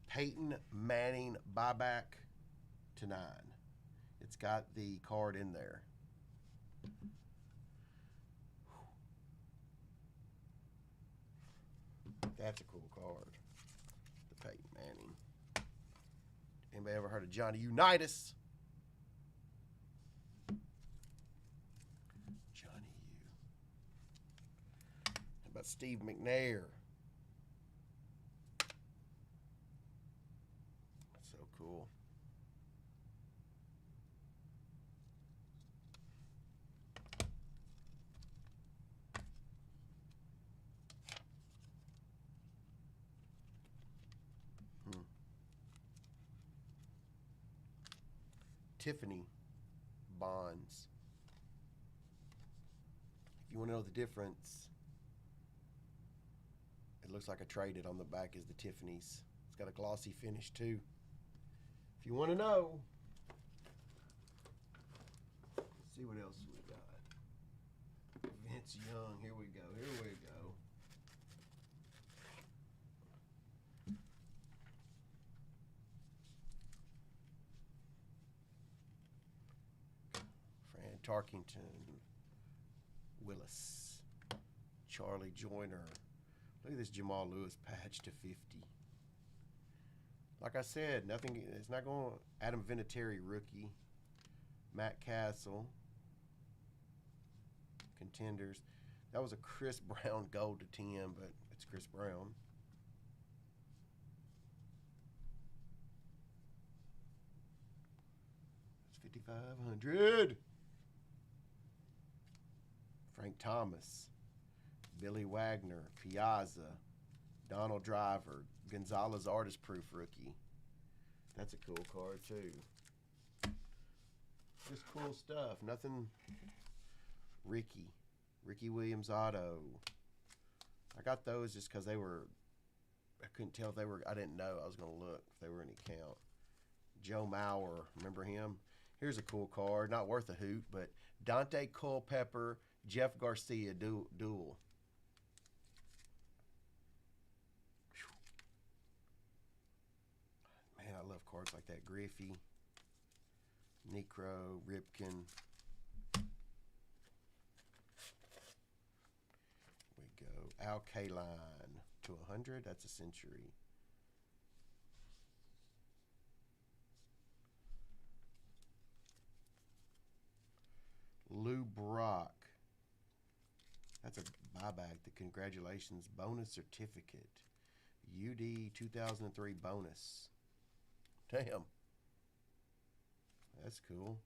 Peyton Manning buyback to 9. It's got the card in there. That's a cool card. The Peyton Manning. Anybody ever heard of Johnny Unitas? Johnny U. How about Steve McNair? That's so cool. Tiffany bonds. If you want to know the difference, it looks like I traded. On the back is the Tiffany's. It's got a glossy finish too. If you want to know, let's see what else we got. Vince Young. Here we go. Here we go. Fran Tarkington. Willis. Charlie Joyner. Look at this Jamal Lewis patch to 50. Like I said, nothing. It's not going. Adam Vinatieri rookie. Matt Castle. Contenders. That was a Chris Brown gold to 10, but it's Chris Brown. It's 5,500. Frank Thomas. Billy Wagner. Piazza. Donald Driver. Gonzalez Artist Proof rookie. That's a cool card too. Just cool stuff. Nothing. Ricky Williams auto. I got those just because they were, I couldn't tell if they were, I didn't know. I was going to look if they were in the count. Joe Mauer. Remember him? Here's a cool card. Not worth a hoot, but Dante Culpepper, Jeff Garcia duel. Man, I love cards like that. Griffey, Necro, Ripken. We go. Al Kaline to 100. That's a century. Lou Brock. That's a buyback. The congratulations bonus certificate. UD 2003 bonus. Damn. That's cool.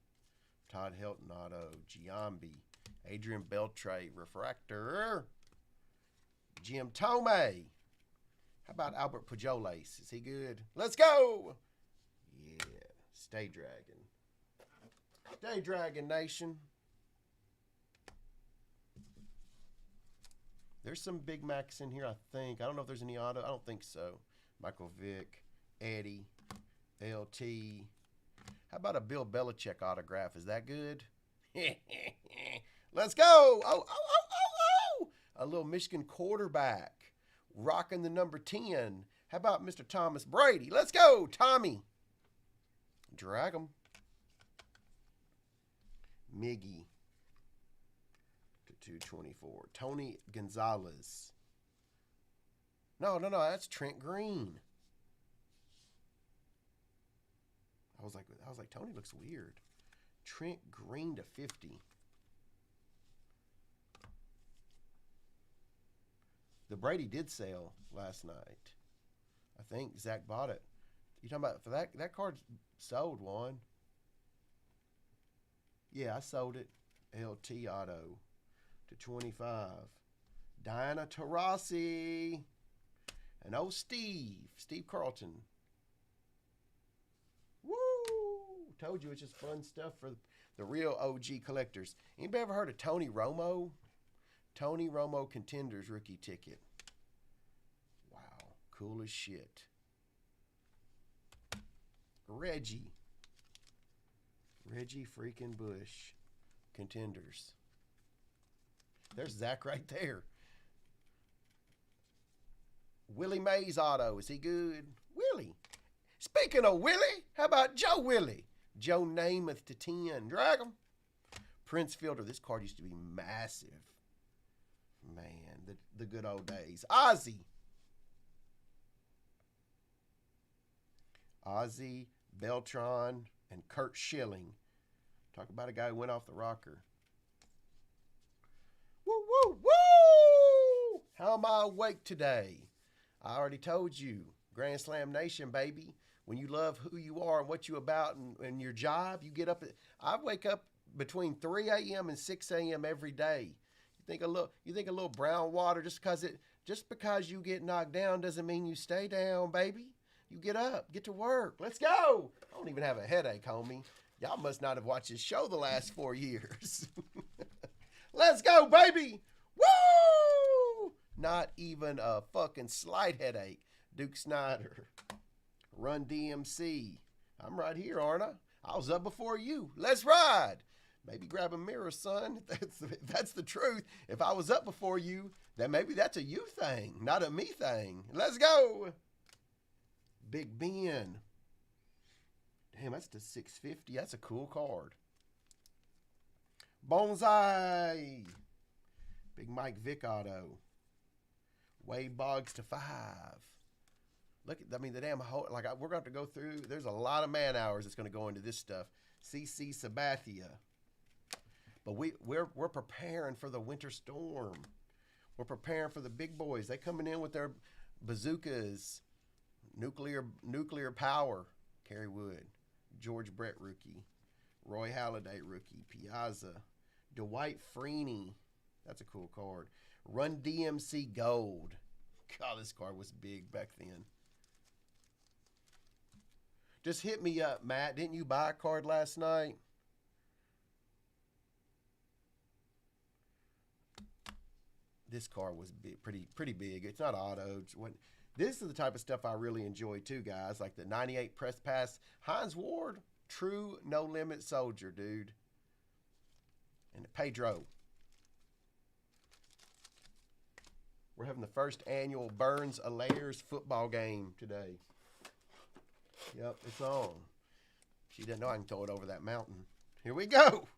Todd Helton auto. Giambi. Adrian Beltre refractor. Jim Tomei. How about Albert Pujols? Is he good? Let's go. Yeah. Stay Dragon. Stay Dragon Nation. There's some Big Macs in here, I think. I don't know if there's any auto. I don't think so. Michael Vick, Eddie, LT. How about a Bill Belichick autograph? Is that good? Let's go. Oh. A little Michigan quarterback. Rocking the number 10. How about Mr. Thomas Brady? Let's go, Tommy. Drag him. Miggy. 224. Tony Gonzalez. No, that's Trent Green. I was like, Tony looks weird. Trent Green to 50. The Brady did sell last night. I think Zach bought it. You talking about for that card sold one? Yeah, I sold it. LT auto. To 25. Diana Taurasi. And old Steve Carlton. Woo! Told you it's just fun stuff for the real OG collectors. Anybody ever heard of Tony Romo? Tony Romo Contenders rookie ticket. Wow. Cool as shit. Reggie freaking Bush. Contenders. There's Zach right there. Willie Mays auto. Is he good? Willie. Speaking of Willie, how about Joe Willie? Joe Namath to 10. Drag him. Prince Fielder. This card used to be massive. Man, the good old days. Ozzy, Beltran, and Kurt Schilling. Talk about a guy who went off the rocker. Woo! How am I awake today? I already told you. Grand Slam Nation, baby. When you love who you are and what you about and your job, you get up. I wake up between 3 a.m. and 6 a.m. every day. You think a little brown water just because you get knocked down doesn't mean you stay down, baby. You get up, get to work. Let's go. I don't even have a headache, homie. Y'all must not have watched his show the last 4 years. Let's go, baby. Woo! Not even a fucking slight headache. Duke Snyder. Run DMC. I'm right here, aren't I? I was up before you. Let's ride. Maybe grab a mirror, son. That's the truth. If I was up before you, then maybe that's a you thing, not a me thing. Let's go. Big Ben. Damn, that's the 650. That's a cool card. Bonsai. Big Mike Vick auto. Wade Boggs to 5. Look at, I mean, the damn whole, like, we're going to have to go through, there's a lot of man hours that's going to go into this stuff. CC Sabathia. But we're preparing for the winter storm. We're preparing for the big boys. They coming in with their bazookas. Nuclear power. Kerry Wood. George Brett rookie. Roy Halladay rookie. Piazza. Dwight Freeney. That's a cool card. Run DMC Gold. God, this card was big back then. Just hit me up, Matt. Didn't you buy a card last night? This card was big, pretty big. It's not auto. This is the type of stuff I really enjoy too, guys. Like the 98 press pass. Hines Ward, true no-limit soldier, dude. And Pedro. We're having the first annual Burns Alairs football game today. Yep, it's on. She didn't know I can throw it over that mountain. Here we go.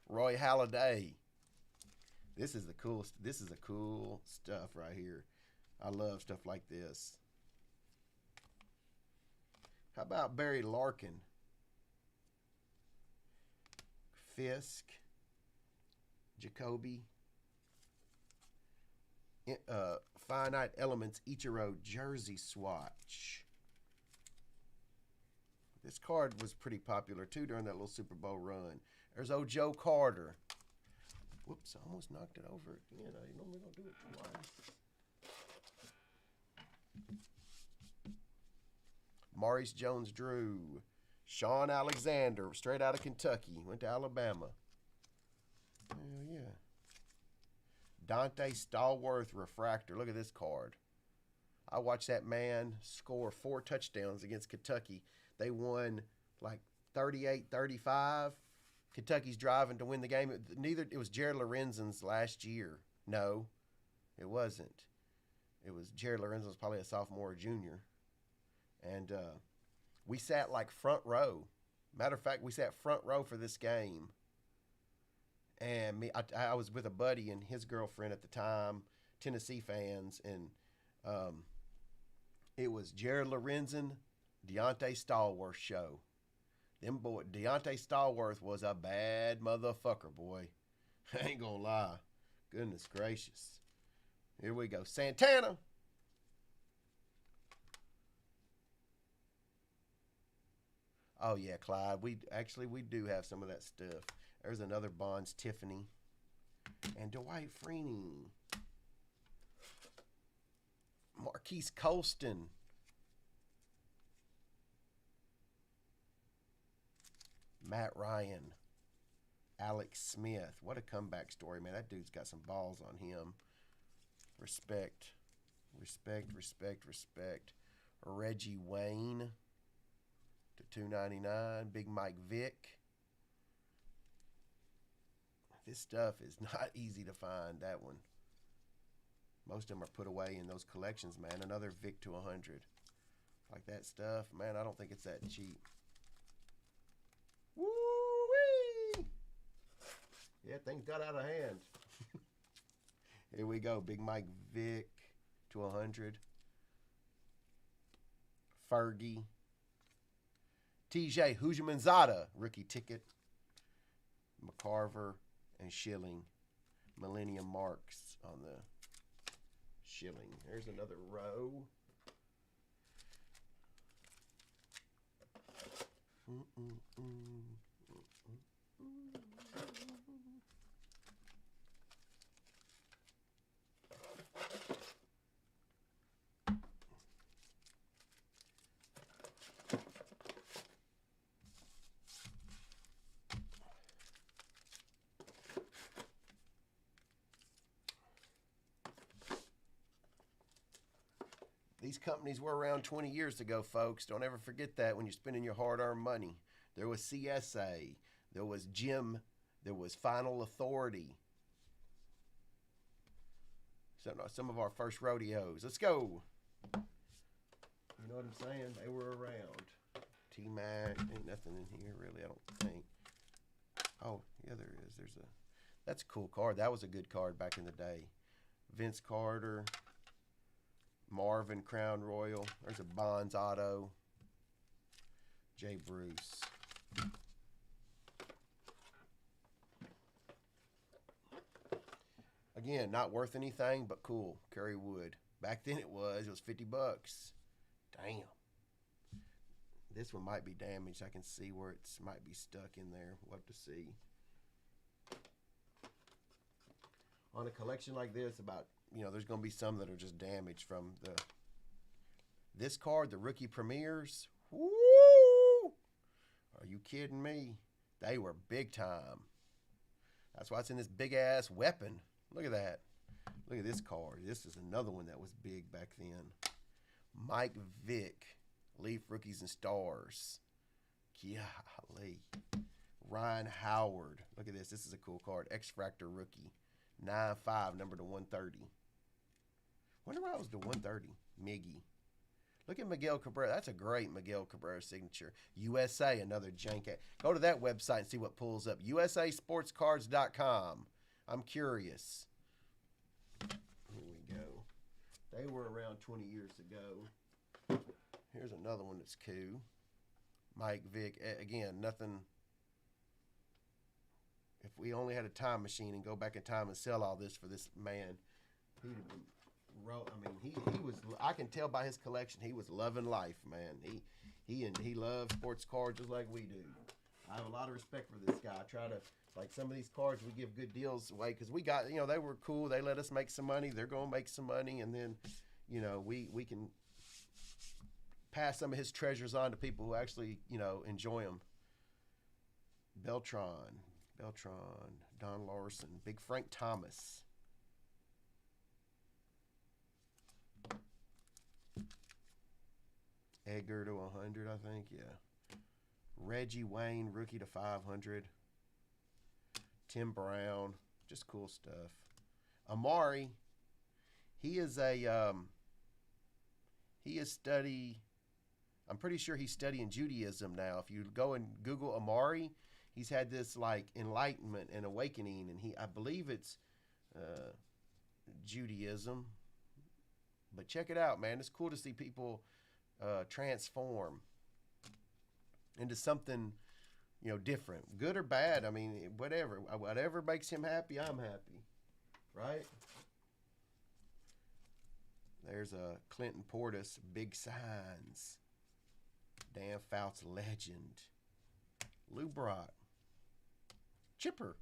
Roy Halladay. This is the coolest. This is the cool stuff right here. I love stuff like this. How about Barry Larkin? Fisk. Jacoby. Finite Elements Ichiro jersey swatch. This card was pretty popular too during that little Super Bowl run. There's old Joe Carter. Whoops, I almost knocked it over again. I normally don't do it twice. Maurice Jones-Drew. Sean Alexander, straight out of Kentucky. Went to Alabama. Hell yeah. Dante Stallworth refractor. Look at this card. I watched that man score 4 touchdowns against Kentucky. They won like 38-35. Kentucky's driving to win the game. It was Jared Lorenzen's last year. No, it wasn't. It was Jared Lorenzen was probably a sophomore or junior. And we sat like front row. Matter of fact, we sat front row for this game. And I was with a buddy and his girlfriend at the time, Tennessee fans, and it was Jared Lorenzen, Deontay Stallworth show. Deontay Stallworth was a bad motherfucker, boy. I ain't gonna lie. Goodness gracious. Here we go. Santana. Oh yeah, Clyde. We do have some of that stuff. There's another Bonds Tiffany. And Dwight Freeney. Marquise Colston. Matt Ryan. Alex Smith. What a comeback story, man. That dude's got some balls on him. Respect. Respect, respect, respect. Reggie Wayne to $2.99. Big Mike Vick. This stuff is not easy to find, that one. Most of them are put away in those collections, man. Another Vic to 100. Like that stuff, man, I don't think it's that cheap. Woo-wee! Yeah, things got out of hand. Here we go. Big Mike Vick to 100. Fergie. TJ Hujamanzada, rookie ticket. McCarver and Schilling. Millennium Marks on the Schilling. There's another row. These companies were around 20 years ago, folks. Don't ever forget that when you're spending your hard-earned money. There was CSA, there was Jim, there was Final Authority. So, some of our first rodeos. Let's go. You know what I'm saying? They were around. T-Mac, ain't nothing in here really, I don't think. Oh, yeah, there is. That's a cool card. That was a good card back in the day. Vince Carter, Marvin Crown Royal. There's a Bonds auto. Jay Bruce. Again, not worth anything, but cool. Kerry Wood. Back then it was $50. Damn. This one might be damaged. I can see where it might be stuck in there. We'll have to see. On a collection like this, there's going to be some that are just damaged from this card, the rookie premieres. Woo! Are you kidding me? They were big time. That's why it's in this big ass weapon. Look at that. Look at this card. This is another one that was big back then. Mike Vick, Leaf Rookies and Stars. Golly. Ryan Howard. Look at this. This is a cool card. X-Fractor rookie. 9-5, number to 130. Wonder why it was to 130. Miggy. Look at Miguel Cabrera. That's a great Miguel Cabrera signature. USA, another jank. Go to that website and see what pulls up. USASportscards.com. I'm curious. Here we go. They were around 20 years ago. Here's another one that's cool. Mike Vick. Again, nothing. If we only had a time machine and go back in time and sell all this for this man, he'd have been. He was. I can tell by his collection, he was loving life, man. He loved sports cards just like we do. I have a lot of respect for this guy. I try to, like, some of these cards, we give good deals away because we got, they were cool. They let us make some money. They're going to make some money, and then, we can pass some of his treasures on to people who actually, enjoy them. Beltron, Don Larson, Big Frank Thomas. Edgar to 100, I think, yeah. Reggie Wayne, rookie to 500. Tim Brown, just cool stuff. Amari, I'm pretty sure he's studying Judaism now. If you go and Google Amari, he's had this like enlightenment and awakening, and I believe it's Judaism. But check it out, man. It's cool to see people transform into something, different, good or bad. I mean, whatever makes him happy, I'm happy, right? There's a Clinton Portis, Big Signs. Dan Fouts, legend. Lou Brock. Chipper.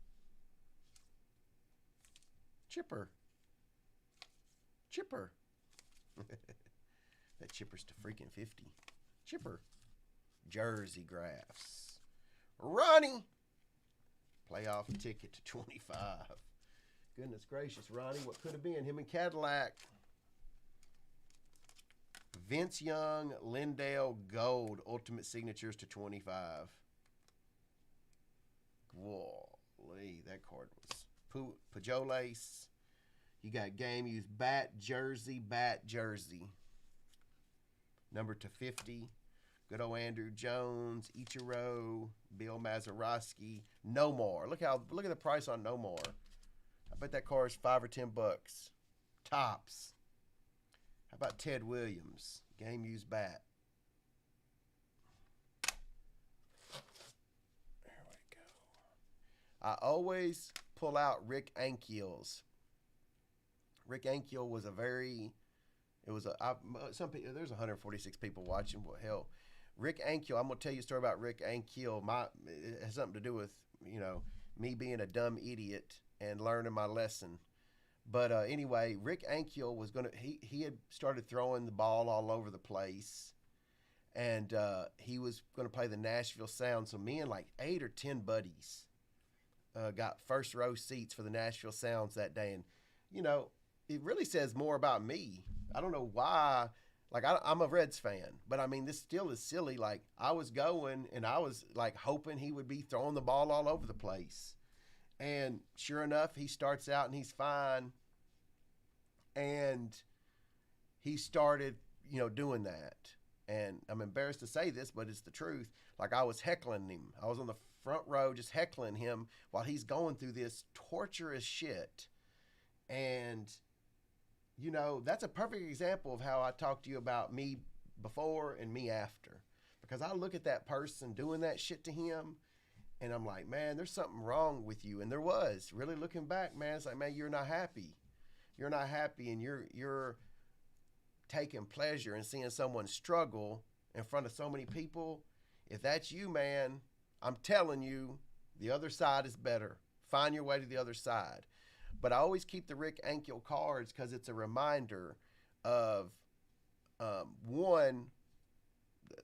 That Chipper's to freaking 50. Chipper. Jersey graphs. Ronnie. Playoff ticket to 25. Goodness gracious, Ronnie. What could have been? Him and Cadillac. Vince Young, Lindale, Gold. Ultimate signatures to 25. Whoa. That card was Pajot Lace. You got game used bat jersey. Number to 50. Good old Andrew Jones, Ichiro, Bill Mazeroski, No More. Look at the price on No More. I bet that car is $5 or $10. Tops. How about Ted Williams? Game used bat. There we go. I always pull out Rick Ankiel's. Rick Ankiel was there's 146 people watching. Well, hell, Rick Ankiel. I'm gonna tell you a story about Rick Ankiel. It has something to do with me being a dumb idiot and learning my lesson. But anyway, Rick Ankiel was he had started throwing the ball all over the place, and he was gonna play the Nashville Sound. So me and like 8 or 10 buddies got first row seats for the Nashville Sounds that day, and it really says more about me. I don't know why. Like I'm a Reds fan, but I mean this still is silly. Like I was going and I was like hoping he would be throwing the ball all over the place, and sure enough, he starts out and he's fine, and he started doing that. And I'm embarrassed to say this, but it's the truth. Like I was heckling him. I was on the front row just heckling him while he's going through this torturous shit. And that's a perfect example of how I talk to you about me before and me after. Because I look at that person doing that shit to him and I'm like, man, there's something wrong with you. And there was. Really looking back, man, it's like, man, you're not happy. You're not happy and you're taking pleasure in seeing someone struggle in front of so many people. If that's you, man, I'm telling you, the other side is better. Find your way to the other side. But I always keep the Rick Ankiel cards because it's a reminder of, one,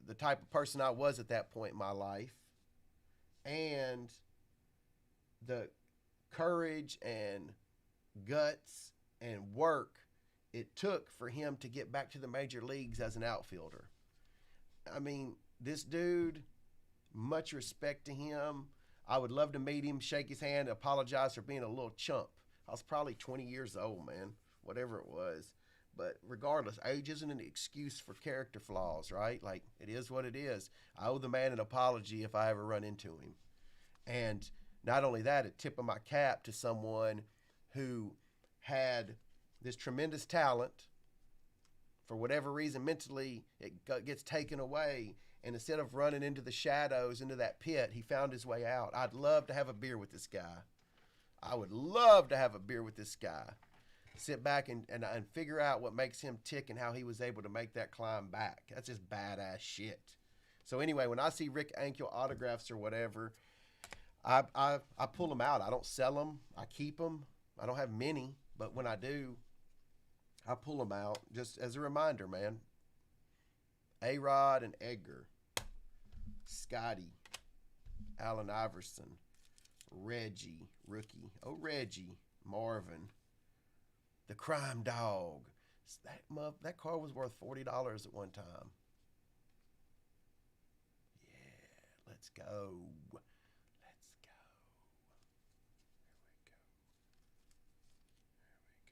the type of person I was at that point in my life, and the courage and guts and work it took for him to get back to the major leagues as an outfielder. I mean, this dude, much respect to him. I would love to meet him, shake his hand, apologize for being a little chump. I was probably 20 years old, man, whatever it was. But regardless, age isn't an excuse for character flaws, right? Like, it is what it is. I owe the man an apology if I ever run into him. And not only that, a tip of my cap to someone who had this tremendous talent. For whatever reason, mentally, it gets taken away. And instead of running into the shadows, into that pit, he found his way out. I'd love to have a beer with this guy. I would love to have a beer with this guy. Sit back and figure out what makes him tick and how he was able to make that climb back. That's just badass shit. So anyway, when I see Rick Ankiel autographs or whatever, I pull them out. I don't sell them. I keep them. I don't have many, but when I do, I pull them out just as a reminder, man. A-Rod and Edgar, Scotty, Allen Iverson, Reggie, rookie. Oh, Reggie, Marvin, the Crime Dog. That car was worth $40 at one time. Yeah, let's go. Let's go. There we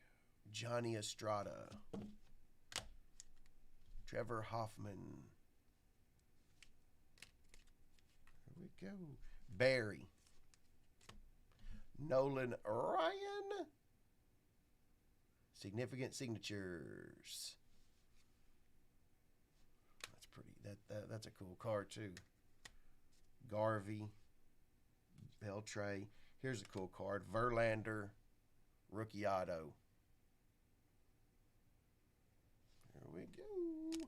go. Johnny Estrada. Trevor Hoffman. There we go. Barry. Nolan Ryan. Significant signatures. That's pretty. That's a cool card too. Garvey. Beltray. Here's a cool card. Verlander. Rookie auto. There we go.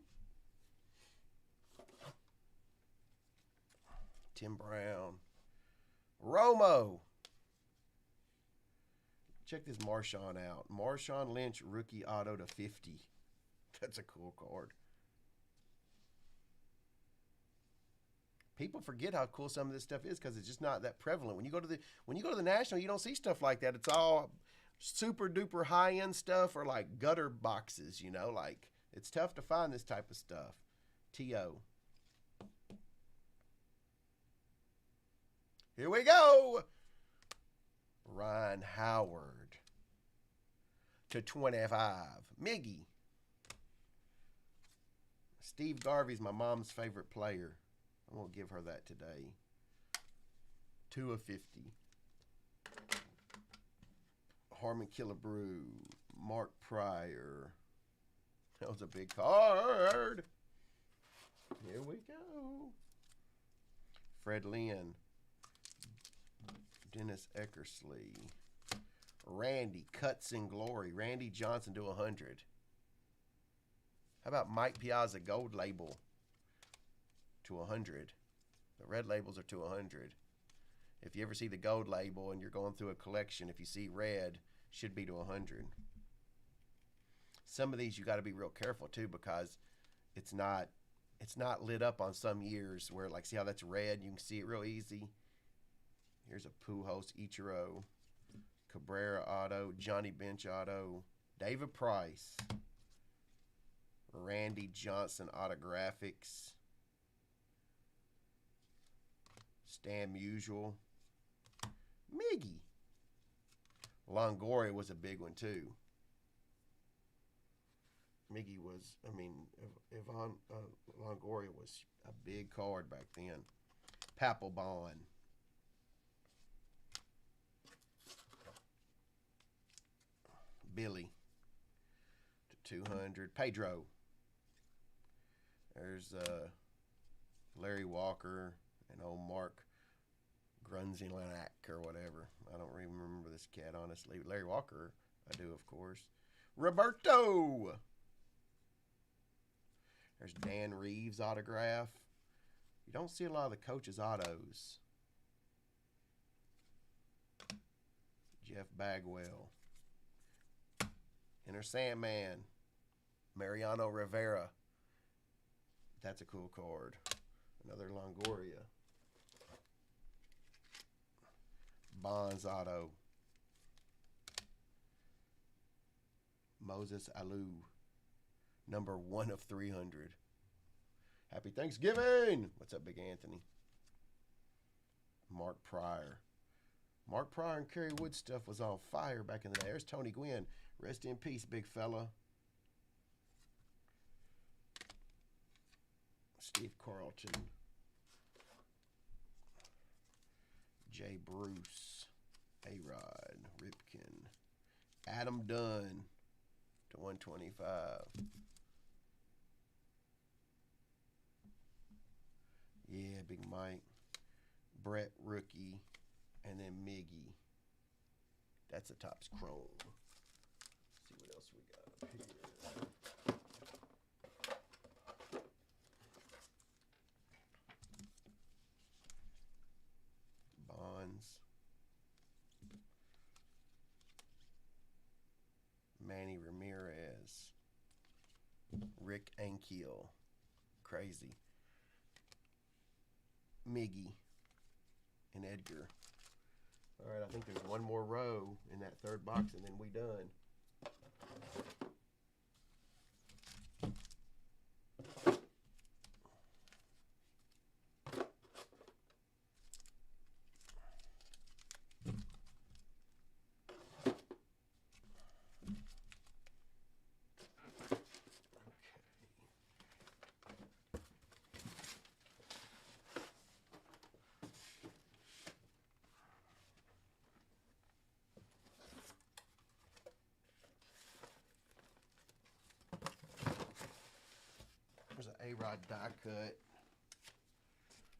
Tim Brown. Romo. Check this Marshawn out. Marshawn Lynch rookie auto to 50. That's a cool card. People forget how cool some of this stuff is because it's just not that prevalent. When you go to the National, you don't see stuff like that. It's all super duper high end stuff or like gutter boxes, like it's tough to find this type of stuff. T.O. Here we go. Ryan Howard to 25. Miggy. Steve Garvey's my mom's favorite player. I'm going to give her that today. 2 of 50. Harmon Killebrew. Mark Pryor. That was a big card. Here we go. Fred Lynn. Dennis Eckersley. Randy Cuts in Glory. Randy Johnson to 100. How about Mike Piazza Gold Label to 100? The red labels are to 100. If you ever see the gold label and you're going through a collection, if you see red, should be to 100. Some of these you got to be real careful too because it's not lit up on some years where, like, see how that's red? You can see it real easy. Here's a Pujols Ichiro, Cabrera auto, Johnny Bench auto, David Price, Randy Randy Johnson autographics. Stan Musial. Miggy. Longoria was a big one too. Miggy was, I mean, Yvonne Longoria was a big card back then. Papelbon. Billy to 200. Pedro. There's Larry Walker and old Mark Grunzelack or whatever. I don't even remember this cat, honestly. Larry Walker, I do, of course. Roberto. There's Dan Reeves' autograph. You don't see a lot of the coaches' autos. Jeff Bagwell. Inner Sandman. Mariano Rivera. That's a cool card. Another Longoria. Bonds auto. Moses Alou. Number 1 of 300. Happy Thanksgiving! What's up, Big Anthony? Mark Pryor. Mark Pryor and Kerry Wood stuff was on fire back in the day. There's Tony Gwynn. Rest in peace, big fella. Steve Carlton. Jay Bruce. A-Rod. Ripken. Adam Dunn to 125. Yeah, Big Mike. Brett Rookie. And then Miggy. That's a Topps Chrome. Let's see what else we got up here. Bonds. Manny Ramirez. Rick Ankiel. Crazy. Miggy. And Edgar. All right, I think there's one more row in that third box, and then we done. There's an A-Rod die cut.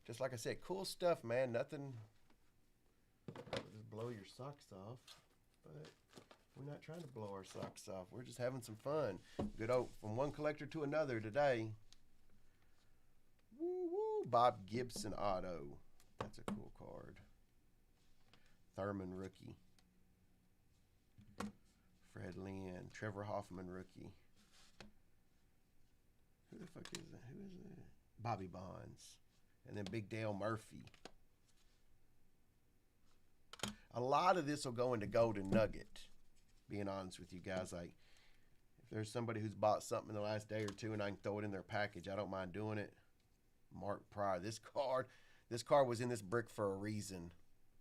Just like I said, cool stuff, man. Nothing just blow your socks off. But we're not trying to blow our socks off. We're just having some fun. Good old from one collector to another today. Woo woo. Bob Gibson auto. That's a cool card. Thurman rookie. Fred Lynn. Trevor Hoffman rookie. Who the fuck is that? Who is that? Bobby Bonds. And then Big Dale Murphy. A lot of this will go into Golden Nugget. Being honest with you guys. Like, if there's somebody who's bought something in the last day or two and I can throw it in their package, I don't mind doing it. Mark Pryor. This card was in this brick for a reason.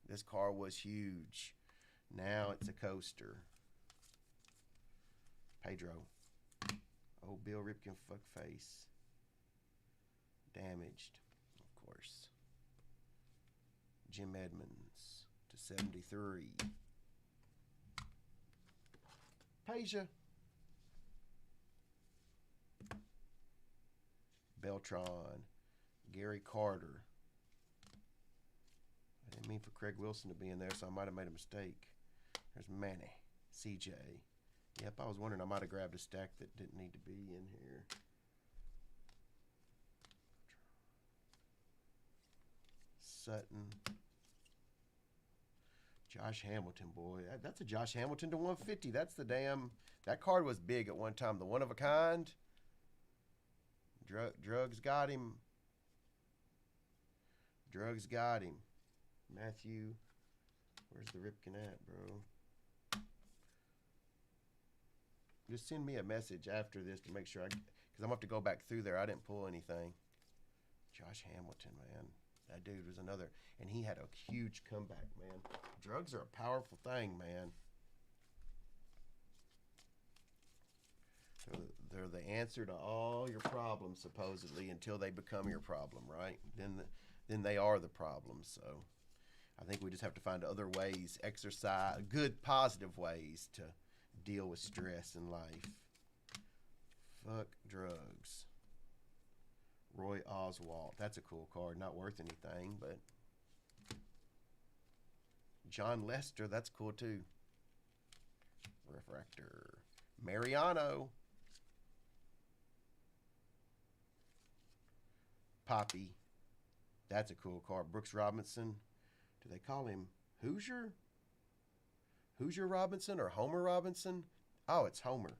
This card was huge. Now it's a coaster. Pedro. Oh, Bill Ripken fuckface. Damaged, of course. Jim Edmonds to 73. Peja. Beltron. Gary Carter. I didn't mean for Craig Wilson to be in there, so I might have made a mistake. There's Manny. CJ. Yep, I was wondering, I might have grabbed a stack that didn't need to be in here. Sutton. Josh Hamilton, boy. That's a Josh Hamilton to 150. That's the damn... That card was big at one time. The one of a kind. Drugs got him. Drugs got him. Matthew. Where's the Ripken at, bro? Just send me a message after this to make sure Because I'm going to have to go back through there. I didn't pull anything. Josh Hamilton, man. That dude was another. And he had a huge comeback, man. Drugs are a powerful thing, man. They're the answer to all your problems, supposedly, until they become your problem, right? Then they are the problem. So I think we just have to find other ways, exercise, good, positive ways to deal with stress in life. Fuck drugs. Roy Oswalt. That's a cool card. Not worth anything, but John Lester. That's cool too. Refractor. Mariano. Poppy. That's a cool card. Brooks Robinson. Do they call him Hoosier? Hoosier Robinson or Homer Robinson? Oh, it's Homer.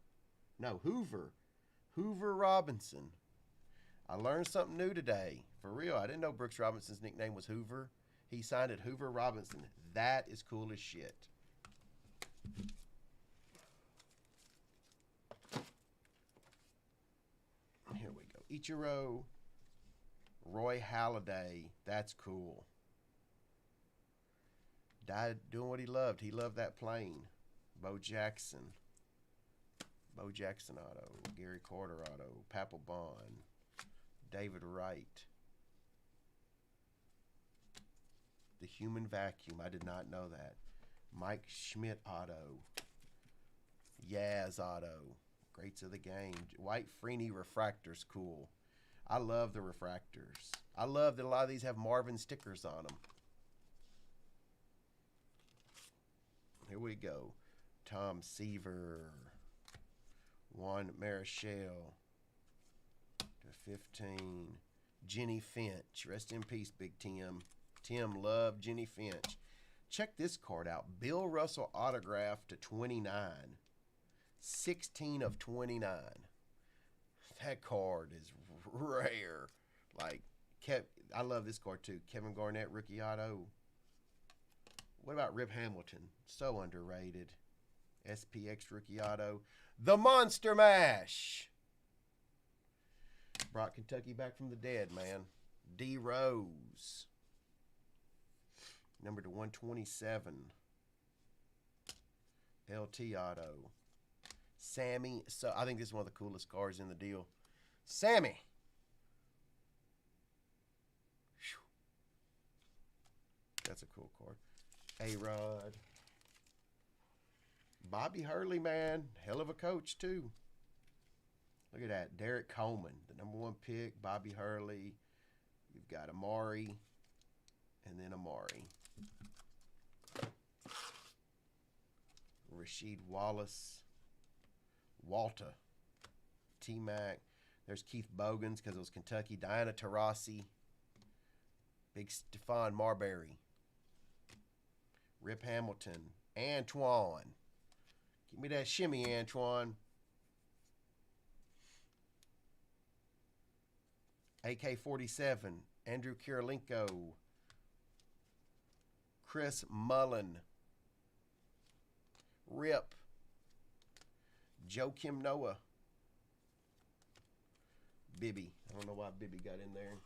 No, Hoover. Hoover Robinson. I learned something new today. For real, I didn't know Brooks Robinson's nickname was Hoover. He signed it Hoover Robinson. That is cool as shit. Here we go. Ichiro. Roy Halladay. That's cool. Died doing what he loved. He loved that plane. Bo Jackson. Bo Jackson auto. Gary Carter auto. Papelbon. David Wright. The Human Vacuum. I did not know that. Mike Schmidt auto. Yaz auto. Greats of the game. White Freeney refractor's cool. I love the refractors. I love that a lot of these have Marvin stickers on them. Here we go. Tom Seaver. Juan Marichal. To 15. Jenny Finch. Rest in peace, Big Tim. Tim loved Jenny Finch. Check this card out. Bill Russell autograph to 29. 16 of 29. That card is rare. Like, I love this card too. Kevin Garnett, rookie auto. What about Rip Hamilton? So underrated. SPX rookie auto. The Monster Mash. Brought Kentucky back from the dead, man. D. Rose. Number to 127. LT auto. Sammy. So I think this is one of the coolest cards in the deal. Sammy. Whew. That's a cool card. A-Rod. Bobby Hurley, man. Hell of a coach, too. Look at that. Derek Coleman, the #1 pick. Bobby Hurley. You've got Amari. And then Amari. Rasheed Wallace. Walter. T-Mac. There's Keith Bogans because it was Kentucky. Diana Taurasi. Big Stephon Marbury. Rip Hamilton. Antoine. Give me that shimmy, Antoine. AK-47. Andrew Kirilenko. Chris Mullen. Rip. Joakim Noah. Bibby. I don't know why Bibby got in there.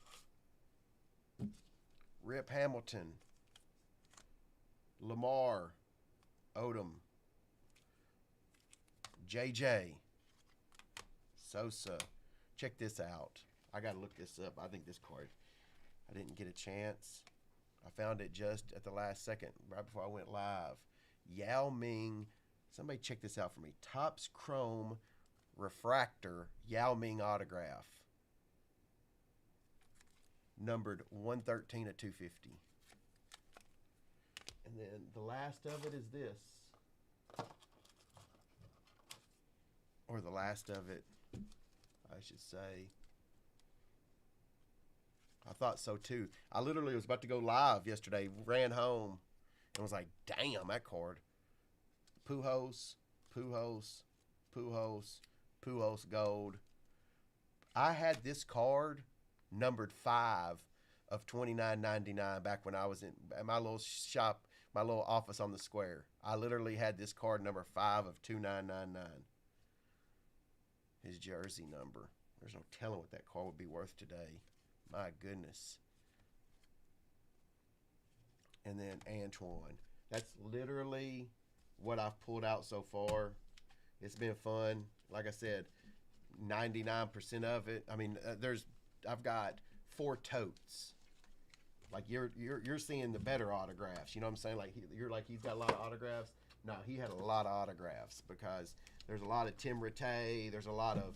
Rip Hamilton. Lamar Odom. JJ. Sosa. Check this out. I got to look this up. I think this card, I didn't get a chance. I found it just at the last second, right before I went live. Yao Ming. Somebody check this out for me. Topps Chrome Refractor Yao Ming autograph. Numbered 113 of 250. And then the last of it is this. Or the last of it, I should say. I thought so too. I literally was about to go live yesterday, ran home, and was like, damn, that card. Pujols, Pujols, Pujols, Pujols gold. I had this card numbered 5 of $29.99 back when I was in my little shop, my little office on the square. I literally had this card number 5 of $29.99. His jersey number. There's no telling what that car would be worth today. My goodness. And then Antoine. That's literally what I've pulled out so far. It's been fun. Like I said, 99% of it. I mean, I've got 4 totes. Like you're seeing the better autographs. You know what I'm saying? Like you're like he's got a lot of autographs. No, he had a lot of autographs because there's a lot of Tim Rattay. There's a lot of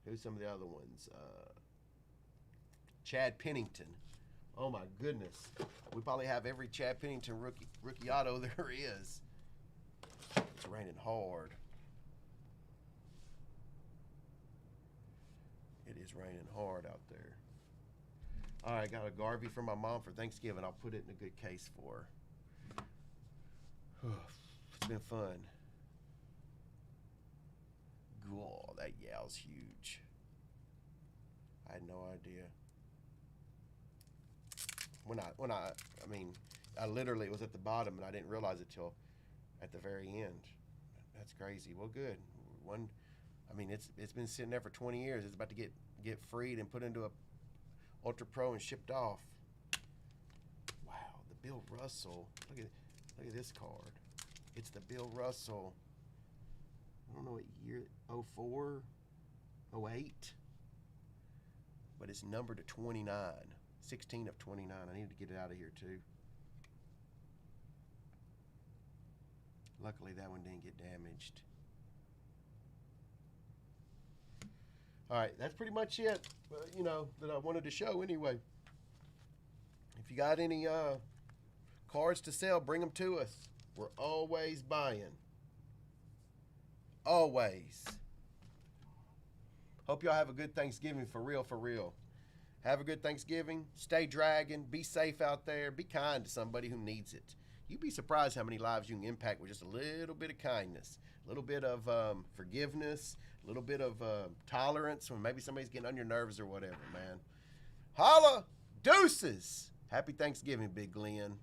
who's some of the other ones? Chad Pennington. Oh my goodness, we probably have every Chad Pennington rookie auto there is. It's raining hard. It is raining hard out there. All right, got a Garvey for my mom for Thanksgiving. I'll put it in a good case for her. It's been fun. God, that yow's huge. I had no idea. I literally was at the bottom and I didn't realize it till at the very end. That's crazy. Well, good. It's been sitting there for 20 years. It's about to get freed and put into a Ultra Pro and shipped off. Wow, the Bill Russell. Look at this card. It's the Bill Russell. I don't know what year, 04, 08. But it's numbered to 29. 16 of 29. I need to get it out of here too. Luckily that one didn't get damaged. All right, that's pretty much it, that I wanted to show anyway. If you got any cards to sell, bring them to us. We're always buying. Always. Hope y'all have a good Thanksgiving for real, for real. Have a good Thanksgiving. Stay dragging. Be safe out there. Be kind to somebody who needs it. You'd be surprised how many lives you can impact with just a little bit of kindness, a little bit of forgiveness, a little bit of tolerance when maybe somebody's getting on your nerves or whatever, man. Holla! Deuces! Happy Thanksgiving, Big Glenn.